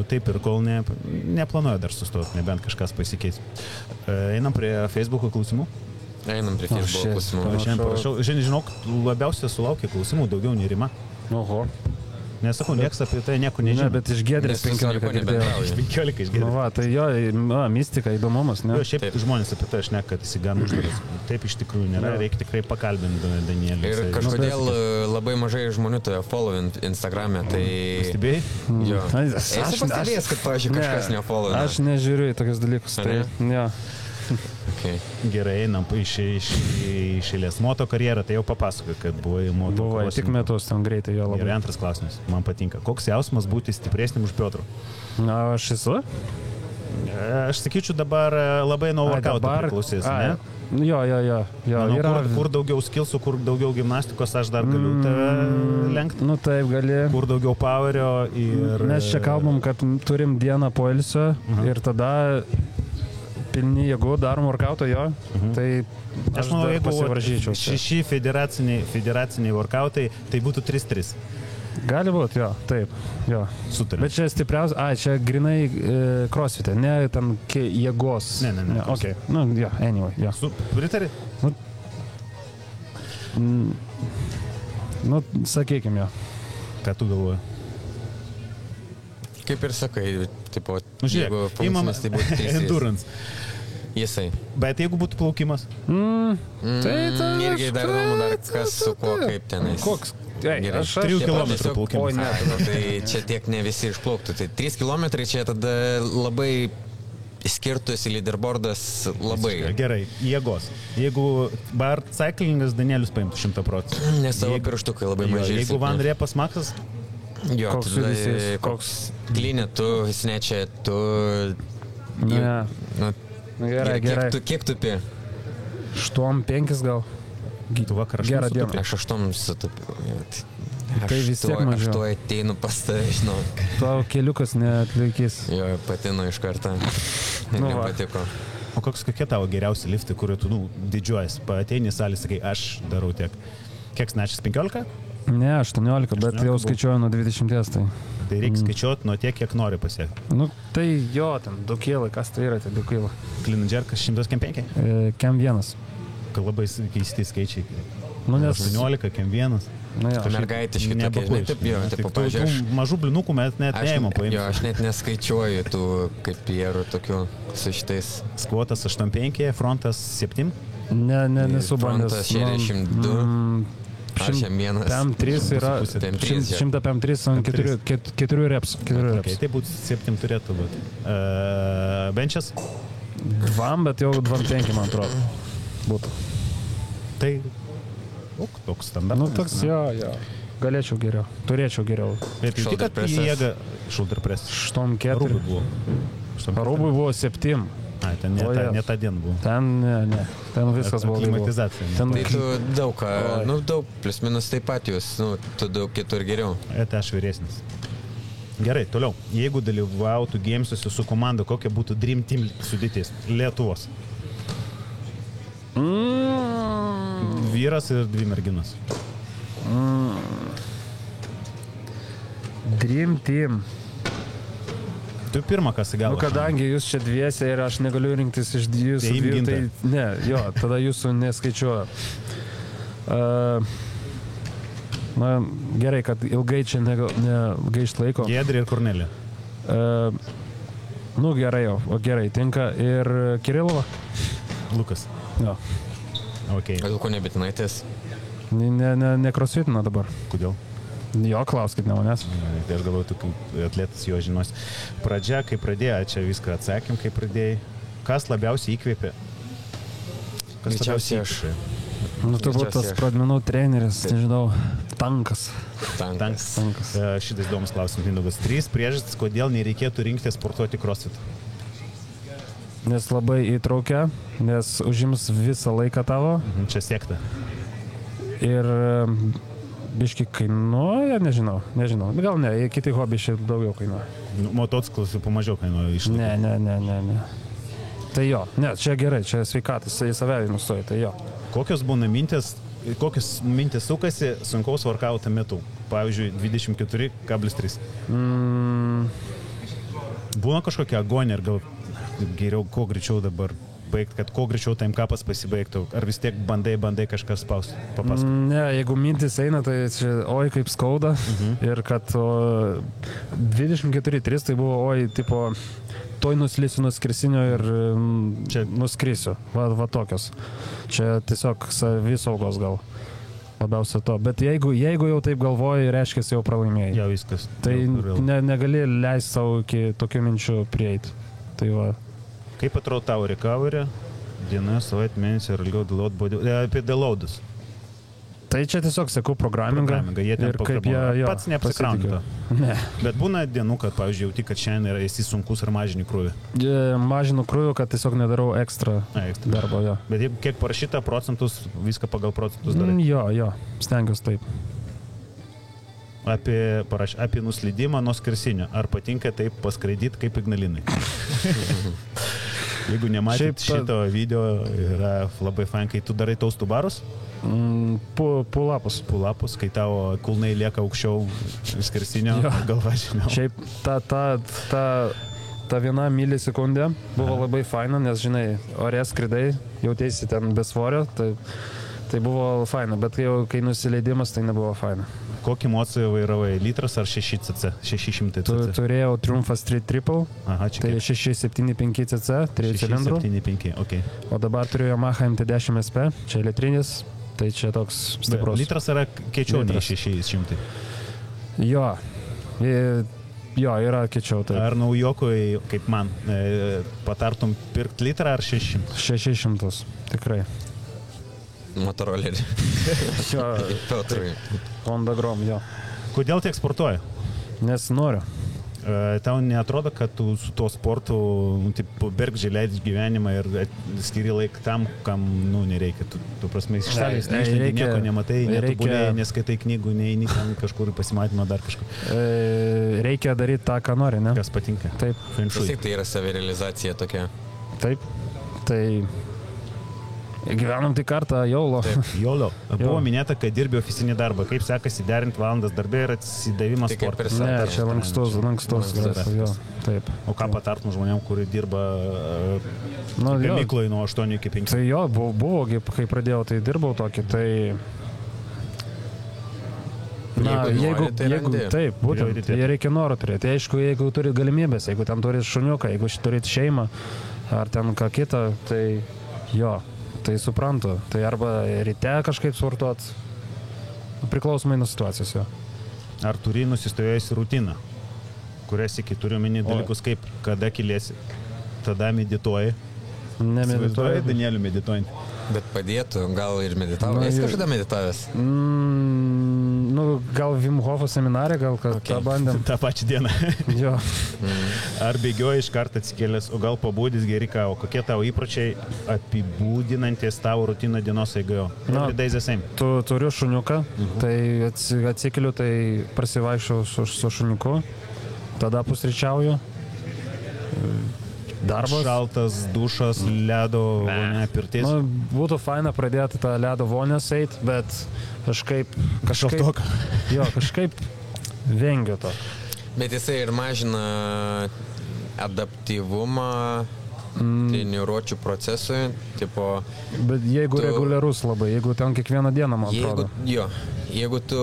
Taip ir kol neplanuoju dar sustoti, nebent kažkas pasikeis. Einam prie Facebook'o klausimų. Einam prie Facebook klausimų. Šiandien parašau. Šiandien žinok, labiausiai sulaukia klausimų daugiau nei Rima. Oho. Nesakau, nieks apie tai nieko nežino. Ne, bet iš Giedrės 15 girdėjau. Iš 15 iš Giedrės. Tai jo, mistika, įdomumas, ne? Jo, šiaip žmonės apie tai šneka, kad jis gan uždaras. Taip iš tikrųjų nėra, reikia tikrai pakalbinti Danielį. Ir kažkodėl labai mažai žmonių toje follow Instagram'e, tai... Pastebėjai? Jo. Esi pastebėjęs, kad, pavyzdžiui, kažkas nefollow. Aš nežiūriu į tokius dalykus. Okay. Gerai, einam iš eilės moto karjerą, tai jau papasakoju, kad buvai moto. Buvai tik metus, ten greitai jo labai. Ir antras klausimas, man patinka. Koks jausmas būti stipresniam už Piotrų? Aš esu? Aš sakyčiau, dabar labai nuo workouto priklausys, ne? Jo. Kur daugiau skillsų, kur daugiau gimnastikos, aš dar galiu tave lenkti. Taip gali. Kur daugiau powerio ir... Mes čia kalbam, kad turim dieną poilsio ir tada... pilni jėgų, darom workoutą jo, tai aš manau, jeigu pasivaržyčiau. Šeši federaciniai workoutai, tai būtų 3-3. Gali būti, jo, taip, jo. Sutarėm. Bet čia stipriausia, čia grinai crossfit'e, ne ten jėgos. Ne. Okay. Jo, anyway, jo. Pritari? Sakykim, jo. Ką tu galvoji? Kaip ir sakai, tipo, jeigu funkcinis, tai būtų 3-3. Endurance. Jisai. Bet jeigu būtų plaukimas? Tai irgi dar įdomu, dar kas su kuo, kaip tenais. Koks? Aš 3 km plaukimas. Tai čia tiek ne visi išplauktų. Tai 3 km čia tada labai skirtųsi leaderboardas labai. Gerai, jėgos. Jeigu bar cyclingas, Danielius paimtų 100%. Nes savo pirštukai labai mažai. Jeigu Van Repas Maksas? Jo, koks klinė, tu snečia, tu... Gerai. Kiek tupi? 8-5 gal. Tu vakar 8 sutupi. Aš 8 sutupiu. Tai vis tiek mažiau. Aš tuo ateinu pas tave, žinau. Tavo keliukas neatlaikys. Jo, patino iš karto. Nepatiko. O kokie tavo geriausi liftai, kuriuo tu didžiuojas? Ateini į salį, sakai, aš darau tiek. Kiek snatchas, 15? Ne, 18, bet jau skaičiuoju nuo 20. Tai reikia skaičiuoti nuo tiek, kiek nori pasiekti. Tai jo, ten 2 kilai, kas tai yra, tai 2 kilai. Clean and jerkas 100 kem 5? Kem 1. Labai keisti skaičiai. Nu, nes... 18, kiem vienas. Nu, mergaitiški tokie, taip, tipo, pažiūrėjau. Mažų bliunukų mes net neįmam paimti. Jo, aš net neskaičiuoju tų kaip pierų tokių su šitais. Skvotas 85, frontas 7? Nesu bandęs. Frontas 62. Aš jam vienas. PM3 yra 100 PM3 ant 4 reps. Okay, tai būtų 7 turėtų būti. Benčias? 2, bet jau 2.5, man atrodo. Būtų. Tai toks standartas. Nu, toks, jo. Galėčiau geriau. Turėčiau geriau. Bet tik, kad jėga shoulder press. 4. Rūbui buvo. Rūbui buvo 7. Ai, ten ne tą dieną buvo. Ten ne. Ten viskas buvo. Klimatizacija. Tai tu daug, daug, plus minus taip pat jūs, tu daug kitur geriau. Tai aš vyresnis. Gerai, toliau. Jeigu dalyvautų gamesuose su komanda, kokia būtų Dream Team sudėtis? Lietuvos. Vyras ir 2 merginos. Dream Team. Tu pirmą, kas į galvą. Kadangi jūs čia dviese ir aš negaliu rinktis iš jūsų dviejų, tai ne, tada jūsų neskaičiuoju. Na, gerai, kad ilgai čia negaišt laiko. Giedrė ir Kornelija. Gerai, tinka. Ir Kirilova? Lukas. Jo. Okay. Dėl ko nebitinaitės? Ne crossfitina dabar. Kodėl? Jo, klauskit, ne manęs. Tai aš galvoju, tu atletas jo žinos. Pradžia, kai pradėjo, čia viską atsakėm, kai pradėjai. Kas labiausiai įkvėpė? Greičiausiai aš. Turbūt tas pradmenų treneris, nežinau, tankas. Šitas įdomus klausimas, Mindaugas. 3 priežastis, kodėl nereikėtų rinkti sportuoti crossfit. Nes labai įtraukia, nes užims visą laiką tavo. Čia siekta. Ir biški kainuoja, nežinau. Gal ne, kiti hobiai šiaip daugiau kainuoja. Motociklas pamažiau kainuoja iš. Ne. Tai jo, čia gerai, čia sveikatas, į save nustoja, tai jo. Kokios mintis sukasi sunkaus workouto metu? Pavyzdžiui, 24,3. Būna kažkokia agonija ir gal geriau kuo greičiau dabar baigti, kad kuo greičiau timecapas pasibaigtų. Ar vis tiek bandai kažkas papasakoti? Ne, jeigu mintis eina, tai čia kaip skauda. Ir kad 24,3 tai buvo tipo toj nuslysiu nuo skirsinio ir čia nuskrisiu. Va tokios. Čia tiesiog savisaugos gal. Labiausia to. Bet jeigu jau taip galvoji, reiškia, jau pralaimėjai. Jau viskas. Tai negali leisti savo iki tokių minčių prieiti. Tai va. Kaip atrodo tavo recovery? Diena, savaitė, mėnesį ir ilgiau deload, apie deloadus. Tai čia tiesiog seku programingą. Jie ten pats neapsikrauna. Ne. Bet būna dienų, kad, pavyzdžiui, jauti, kad šiandien esi sunkus ir mažini krūvį. Mažinu krūvį, kad tiesiog nedarau ekstra darbo. Jo. Bet jeigu kiek parašyta procentus, viską pagal procentus darai. Jo, stengiuosi taip. Apie nuslydimą nuo skersinio. Ar patinka taip paskraidyti kaip Ignalinai? Jeigu nematyt šito video, yra labai fain, kai tu darai taustų barus? Pull-upus. Pull-upus, kai tavo kulnai lieka aukščiau skersinio, galva žemiau. Šiaip ta 1 milisekundė buvo labai faina, nes, žinai, ore skridai, jautėsi ten be svorio, tai buvo faina, bet kai nusileidimas, tai nebuvo faina. Kokį mocijų vairavai? Litras ar 600 cc? Turėjau Triumphas Street Triple, tai 675 cc, 3 cilindrų. 675, ok. O dabar turiu Yamaha MT10 SP, čia elektrinis, tai čia toks stiprus. Litras yra kiečiau nei 600. Jo, yra kiečiau. Taip. Ar naujokui, kaip man, patartum pirkti litrą ar 600? 600, tikrai. Motorolerį. Piotrui. Honda Grom, jo. Kodėl tiek sportuoji? Nes noriu. Tau neatrodo, kad tu su tuo sportu bergžiai leidži gyvenimą ir skiri laiką tam, kam nereikia. Tu prasme, iš salės neišleidži, nieko nematai, netobulėjai, neskaitai knygų, neini ten kažkur pasimatymą dar kažkur. Reikia daryti tą, ką nori, ne? Kas patinka. Taip. Vis tai yra savirealizacija tokia. Taip. Tai gyvenam tik kartą, YOLO. YOLO. Buvo minėta, kad dirbi ofisinį darbą. Kaip sekasi derinti valandas darbė ir atsidavimas sportui? Ne, čia lankstus. Taip. O ką patartum žmonėm, kurie dirba gamykloje nuo 8 iki 5? Tai jo, buvo, kai pradėjau, tai dirbau tokį, tai Jeigu taip, būtent, jie reikia noro turėti. Aišku, jeigu turit galimybės, jeigu ten turit šuniuką, jeigu turit šeimą, ar ten ką kitą, tai jo, tai suprantu. Tai arba ryte kažkaip sportuot, priklausomai nuo situacijos jo. Ar turi nusistovėjusi rutiną, kurias iki turiu minį dalykus, kaip kada kilėsi, tada medituoji. Nemedituoju. Danielių medituojant. Bet padėtų, gal ir meditavo. Esi kažkada meditavęs? Gal Wim Hofo seminarė, gal tą bandėm. tą pačią dieną. Jo. Ar bėgioji iš karto atsikėlęs, o gal pabūdis geri ką, o kokie tavo įpročiai apibūdinantis tavo rutiną dienos eigoje? Turiu šuniuką, tai atsikeliu, tai prasivaiščiau su šuniuku, tada pusryčiauju. Darbas. Šaltas dušas, ledo vonė, pirtis. Būtų faina pradėti tą ledo vonės eit, bet kažkaip vengiu to. Bet jisai ir mažina adaptyvumą treniruočių procesui, tipo... Bet jeigu reguliarus labai, jeigu ten kiekvieną dieną, man atrodo. Jeigu tu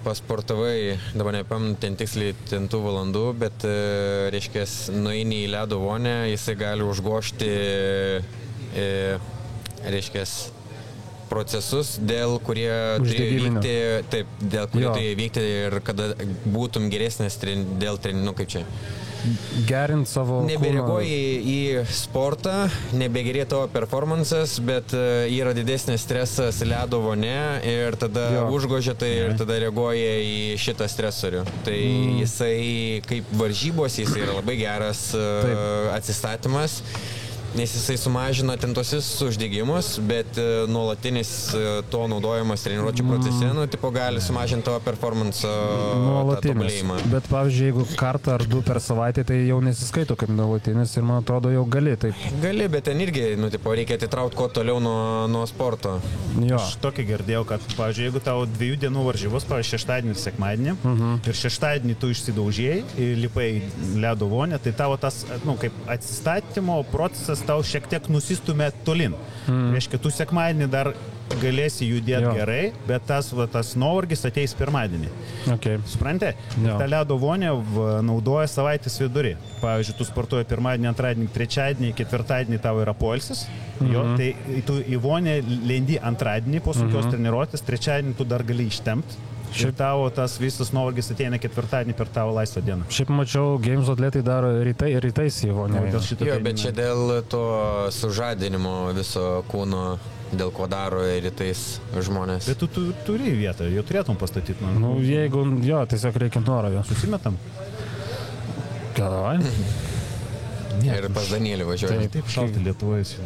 pasportavai, dabar nepamenu ten tiksliai 10 valandų, bet, reiškia, nueini į ledo vonę, jisai gali užgošti, reiškia, procesus, dėl kurie turėjo vykti ir kada būtum geresnės dėl treningų, kaip čia. Gerint savo nebereaguoji į sportą, nebegerėja tavo performances, bet yra didesnis stresas ledo vonė ir tada užgožia tai ir tada reaguoja į šitą stresorių. Tai jisai kaip varžybos, jisai yra labai geras atsistatymas, nes jisai sumažina ten tosius uždegimus, bet nuolatinis to naudojimas treniruočių procese, gali sumažinti tavo performance tobulėjimą. Bet pavyzdžiui, jeigu kartą ar du per savaitę, tai jau nesiskaito kaip nuolatinis ir man atrodo jau gali. Taip. Gali, bet ten irgi, reikia atitraukti kuo toliau nuo sporto. Jo. Aš tokį girdėjau, kad, pavyzdžiui, jeigu tavo 2 dienų varžybos, pavyzdžiui, šeštadienį ir sekmadienį, ir šeštadienį tu išsidaužėjai ir lipai ledo vonę, tai tavo tas, kaip atsistatymo procesas tau šiek tiek nusistumė tolin. Reiškia, tu sekmadienį dar galėsi judėti gerai, bet tas nuovargis ateis pirmadienį. Okay. Supranti? Ta ledo vonė naudoja savaitės vidurį. Pavyzdžiui, tu sportuoji pirmadienį, antradienį, trečiadienį, ketvirtadienį tavo yra poilsis. Tai tu į vonę lendi antradienį po sunkios treniruotės, trečiadienį tu dar gali ištempti. Ir tavo tas visas nuovargis ateina ketvirtadienį per tavo laisvą dieną. Šiaip mačiau, games atletai daro rytais į vonę. Bet čia dėl to sužadinimo viso kūno, dėl ko daro rytais žmonės. Bet tu turi vietą, jau turėtum pastatyti. Jeigu, tiesiog reikia noro. Susimetam. Davai. Ir pas Danielį važiuoja. Taip šalti Lietuvoje.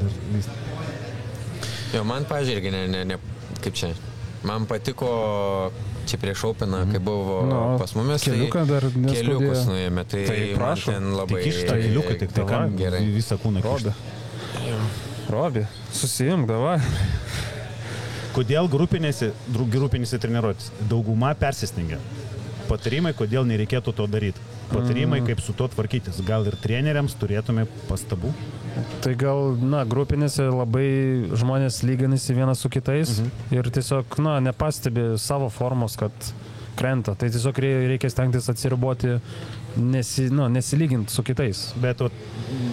Man, pažiūrėk, kaip čia. Man patiko čia prieš Openą, kai buvo pas mumis, keliukus nuėjome, tai man ten labai... Tik iš tą keliuką, tik tai kam gerai. Visą kūną kištą. Robi, susijung, davai. Kodėl grupinėse treniruotės? Dauguma persistengia. Patarimai, kodėl nereikėtų to daryti. Patarimai, kaip su to tvarkytis. Gal ir treneriams turėtume pastabų? Tai gal, grupinėse labai žmonės lyginasi vienas su kitais ir tiesiog, nepastebi savo formos, kad krenta. Tai tiesiog reikia stengtis atsiriboti, nesilyginti su kitais. Bet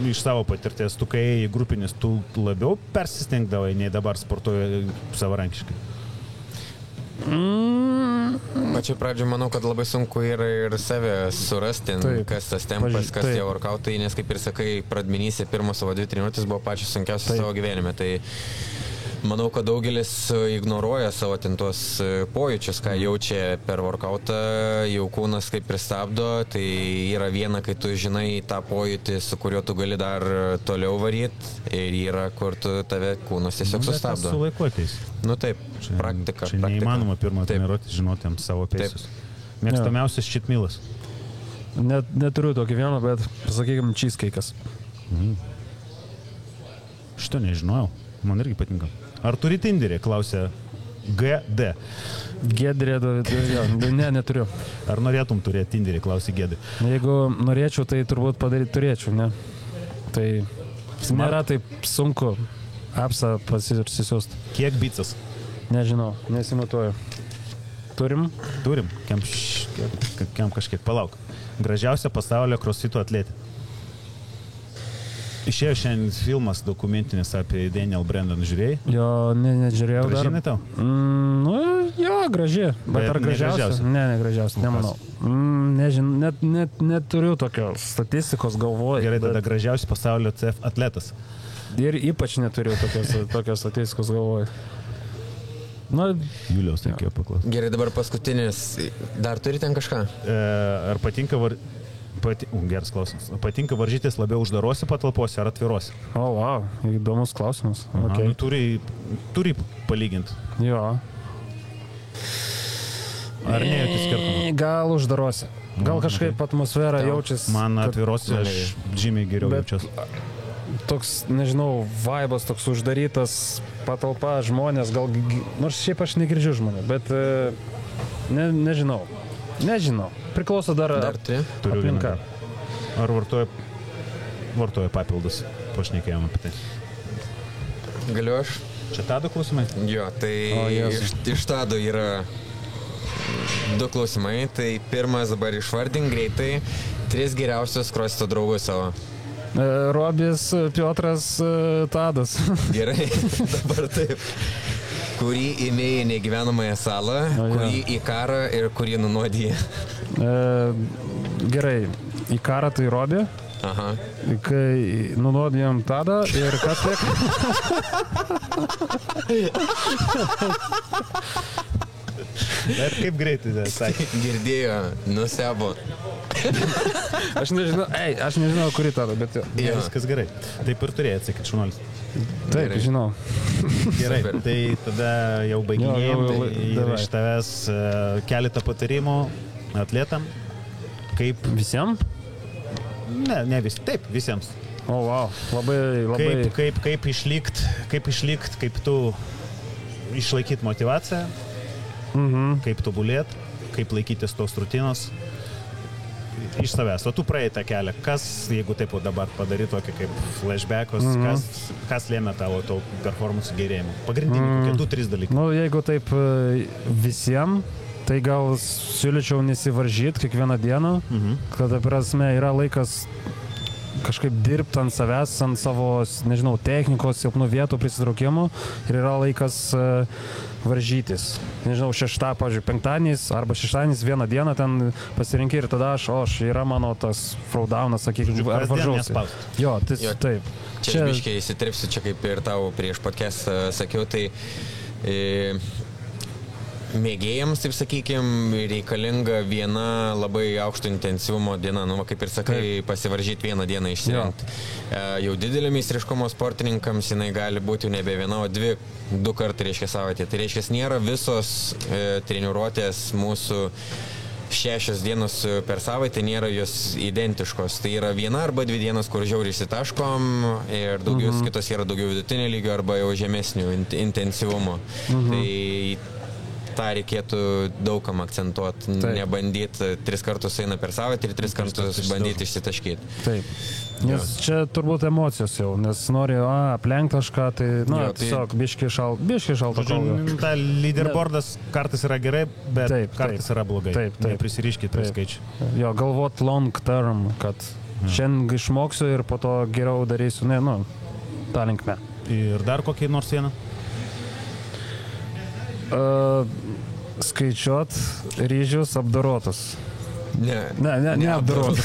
iš savo patirties, tu kai į grupinės, tu labiau persistengdavai, nei dabar sportuoji savarankiškai? Pačiu pradžiu manau, kad labai sunku yra ir save surasti, kas tas tempas, kas tie workoutai, nes kaip ir sakai, pradmenyse pirmos savo 2 treniruotės buvo pačios sunkiausios savo gyvenime. Tai manau, kad daugelis ignoruoja savo tuos pojūčius, ką jaučia per workoutą, jau kūnas kaip pristabdo, tai yra viena, kai tu žinai tą pojūtį, su kuriuo tu gali dar toliau varyti, ir yra, kur tave kūnas tiesiog sustabdo. Su laiku ateis. Taip, praktika. Čia neįmanoma pirmą treniruotę žinoti savo pėsius. Mėgstamiausias cheatmealas? Neturiu tokį vieną, bet pasakykime cheesecake'as. Šito nežinojau, man irgi patinka. Ar turi Tinderį, klausė GD. Gedrė, neturiu. Ar norėtum turėti Tinderį, klausė Gedrė. Jeigu norėčiau, tai turbūt padaryti turėčiau, ne? Tai nėra taip sunku apsą pasisiųsti. Kiek bicas? Nežinau, nesimatuoju. Turim? Turim. Kiam kažkiek palauk. Gražiausia pasaulio crossfito atletė. Išėjo šiandien filmas dokumentinis apie Daniel Brandon, žiūrėjai? Jo, nežiūrėjau dar. Gražiai tau? Jo, gražiai. Bet ar gražiausia? Ne, gražiausia, nemanau. Nežinau, neturiu tokios statistikos galvoje. Gerai, tada gražiausias pasaulio CF atletas. Ir ypač neturiu tokios statistikos galvoje. Juliaus reikėjo paklausyti. Gerai, dabar paskutinis. Dar turi ten kažką? Ar patinka geras klausimas. Patinka varžytis labiau uždarose patalpose ar atvirose? Wow, įdomus klausimas. Okay. Turi palyginti. Jo. Ar nejauti skirtumą? Gal uždarose. Gal kažkaip atmosfera jaučiasi. Man atvirose aš žymiai geriau jaučiuosi. Toks, nežinau, vaibas toks uždarytas, patalpa, žmonės, gal, nors šiaip aš negirdžiu žmonių, bet nežinau. Priklauso dar aplinka. Ar vartoja papildus? Pašnekėjom apie tai. Galiu aš? Čia Tado klausimai? Jo, tai iš Tado yra 2 klausimai. Tai pirmas dabar išvardink greitai 3 geriausius crossfito draugus savo. Robis, Piotras, Tadas. Gerai, dabar taip. Kurį įmėjai negyvenamąją salą, kurį į karą ir kurį nunuodija. Gerai, į karą tai Robį. Aha. Kai nunuodijom Tadą ir kas tiek? Bet kaip greitai tai sakė? Girdėjo, nusebo. Aš nežinau, kurį Tadą, bet jo. Viskas gerai. Taip ir turėjai atsakyti, šunolis. Taip, žinau. Gerai, tai tada jau baiginėjom ir iš tavęs keletą patarimų atletam. Kaip... Visiems? Ne vis. Taip, visiems. O, wow, labai... Kaip išlikt, kaip tu išlaikyt motivaciją, kaip tobulėt, kaip laikytis tos rutinos. Iš savęs, o tu praėjai tą kelią. Kas, jeigu taip dabar padaryt tokį kaip flashbackus, kas lėmė tavo to performance gerėjimą? Pagrindiniai, kokie 2-3 dalykai. Jeigu taip visiems, tai gal siūlyčiau nesivaržyti kiekvieną dieną, kad prasme yra laikas kažkaip dirbti ant savęs, ant savo, nežinau, technikos, silpnų vietų prisitraukimų ir yra laikas varžytis. Nežinau, pavyzdžiui, penktadienis arba šeštadienis vieną dieną ten pasirinkai ir tada yra mano tas throwdownas, sakykime, ar varžausi. Jo, taip. Čia biškiai įsitripsiu, čia kaip ir tau prieš podcast sakiau, tai mėgėjams, taip sakykime, reikalinga viena labai aukšto intensyvumo diena, kaip ir sakai, pasivaržyti vieną dieną išsirinkti. Jau didelio meistriškumo sportininkams jinai gali būti nebe viena, o 2 kartai, reiškia, savaitė. Tai reiškia, nėra visos treniruotės mūsų 6 dienos per savaitę, nėra jos identiškos. Tai yra 1 arba 2 dienos, kur žiauriai išsitaškom ir kitos yra daugiau vidutinio lygio arba jau žemesnių intensyvumo. Tai tą reikėtų daugam akcentuoti, nebandyti 3 kartus eina per savaitę ir 3 kartus bandyti išsitaškyti. Taip. Nes čia turbūt emocijos jau, nes nori aplenkti kažką, tai, tiesiog biški šalto kalbą. Ta leaderboardas kartais yra gerai, bet kartais yra blogai. Neprisiriškit prie skaičių. Jo, galvot long term, kad šiandien išmoksiu ir po to geriau darysiu, tą linkme. Ir dar kokį nors vieną? Skaičiuot ryžius apdorotus. Ne apdorotus.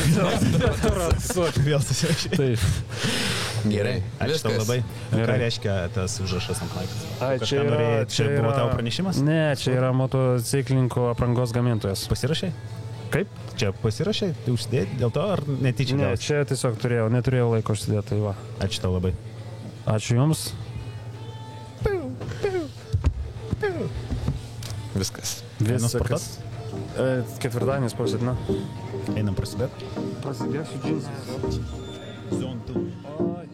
Vėl susirašyti. Taip. Gerai. Ačiū tau labai. Ką reiškia tas užrašas ant laiptės? Čia buvo tavo pranešimas? Ne, čia yra motociklininko aprangos gamintojas. Pasirašai? Kaip? Čia pasirašai? Tai užsidėti dėl to ar netyčia? Ne, čia tiesiog neturėjau laiko užsidėti. Tai va. Ačiū tau labai. Ačiū jums. Viskas. Ketvirtadienis posėdina. Einam prasidėti? Prasidėsiu džinsas. Zone 2.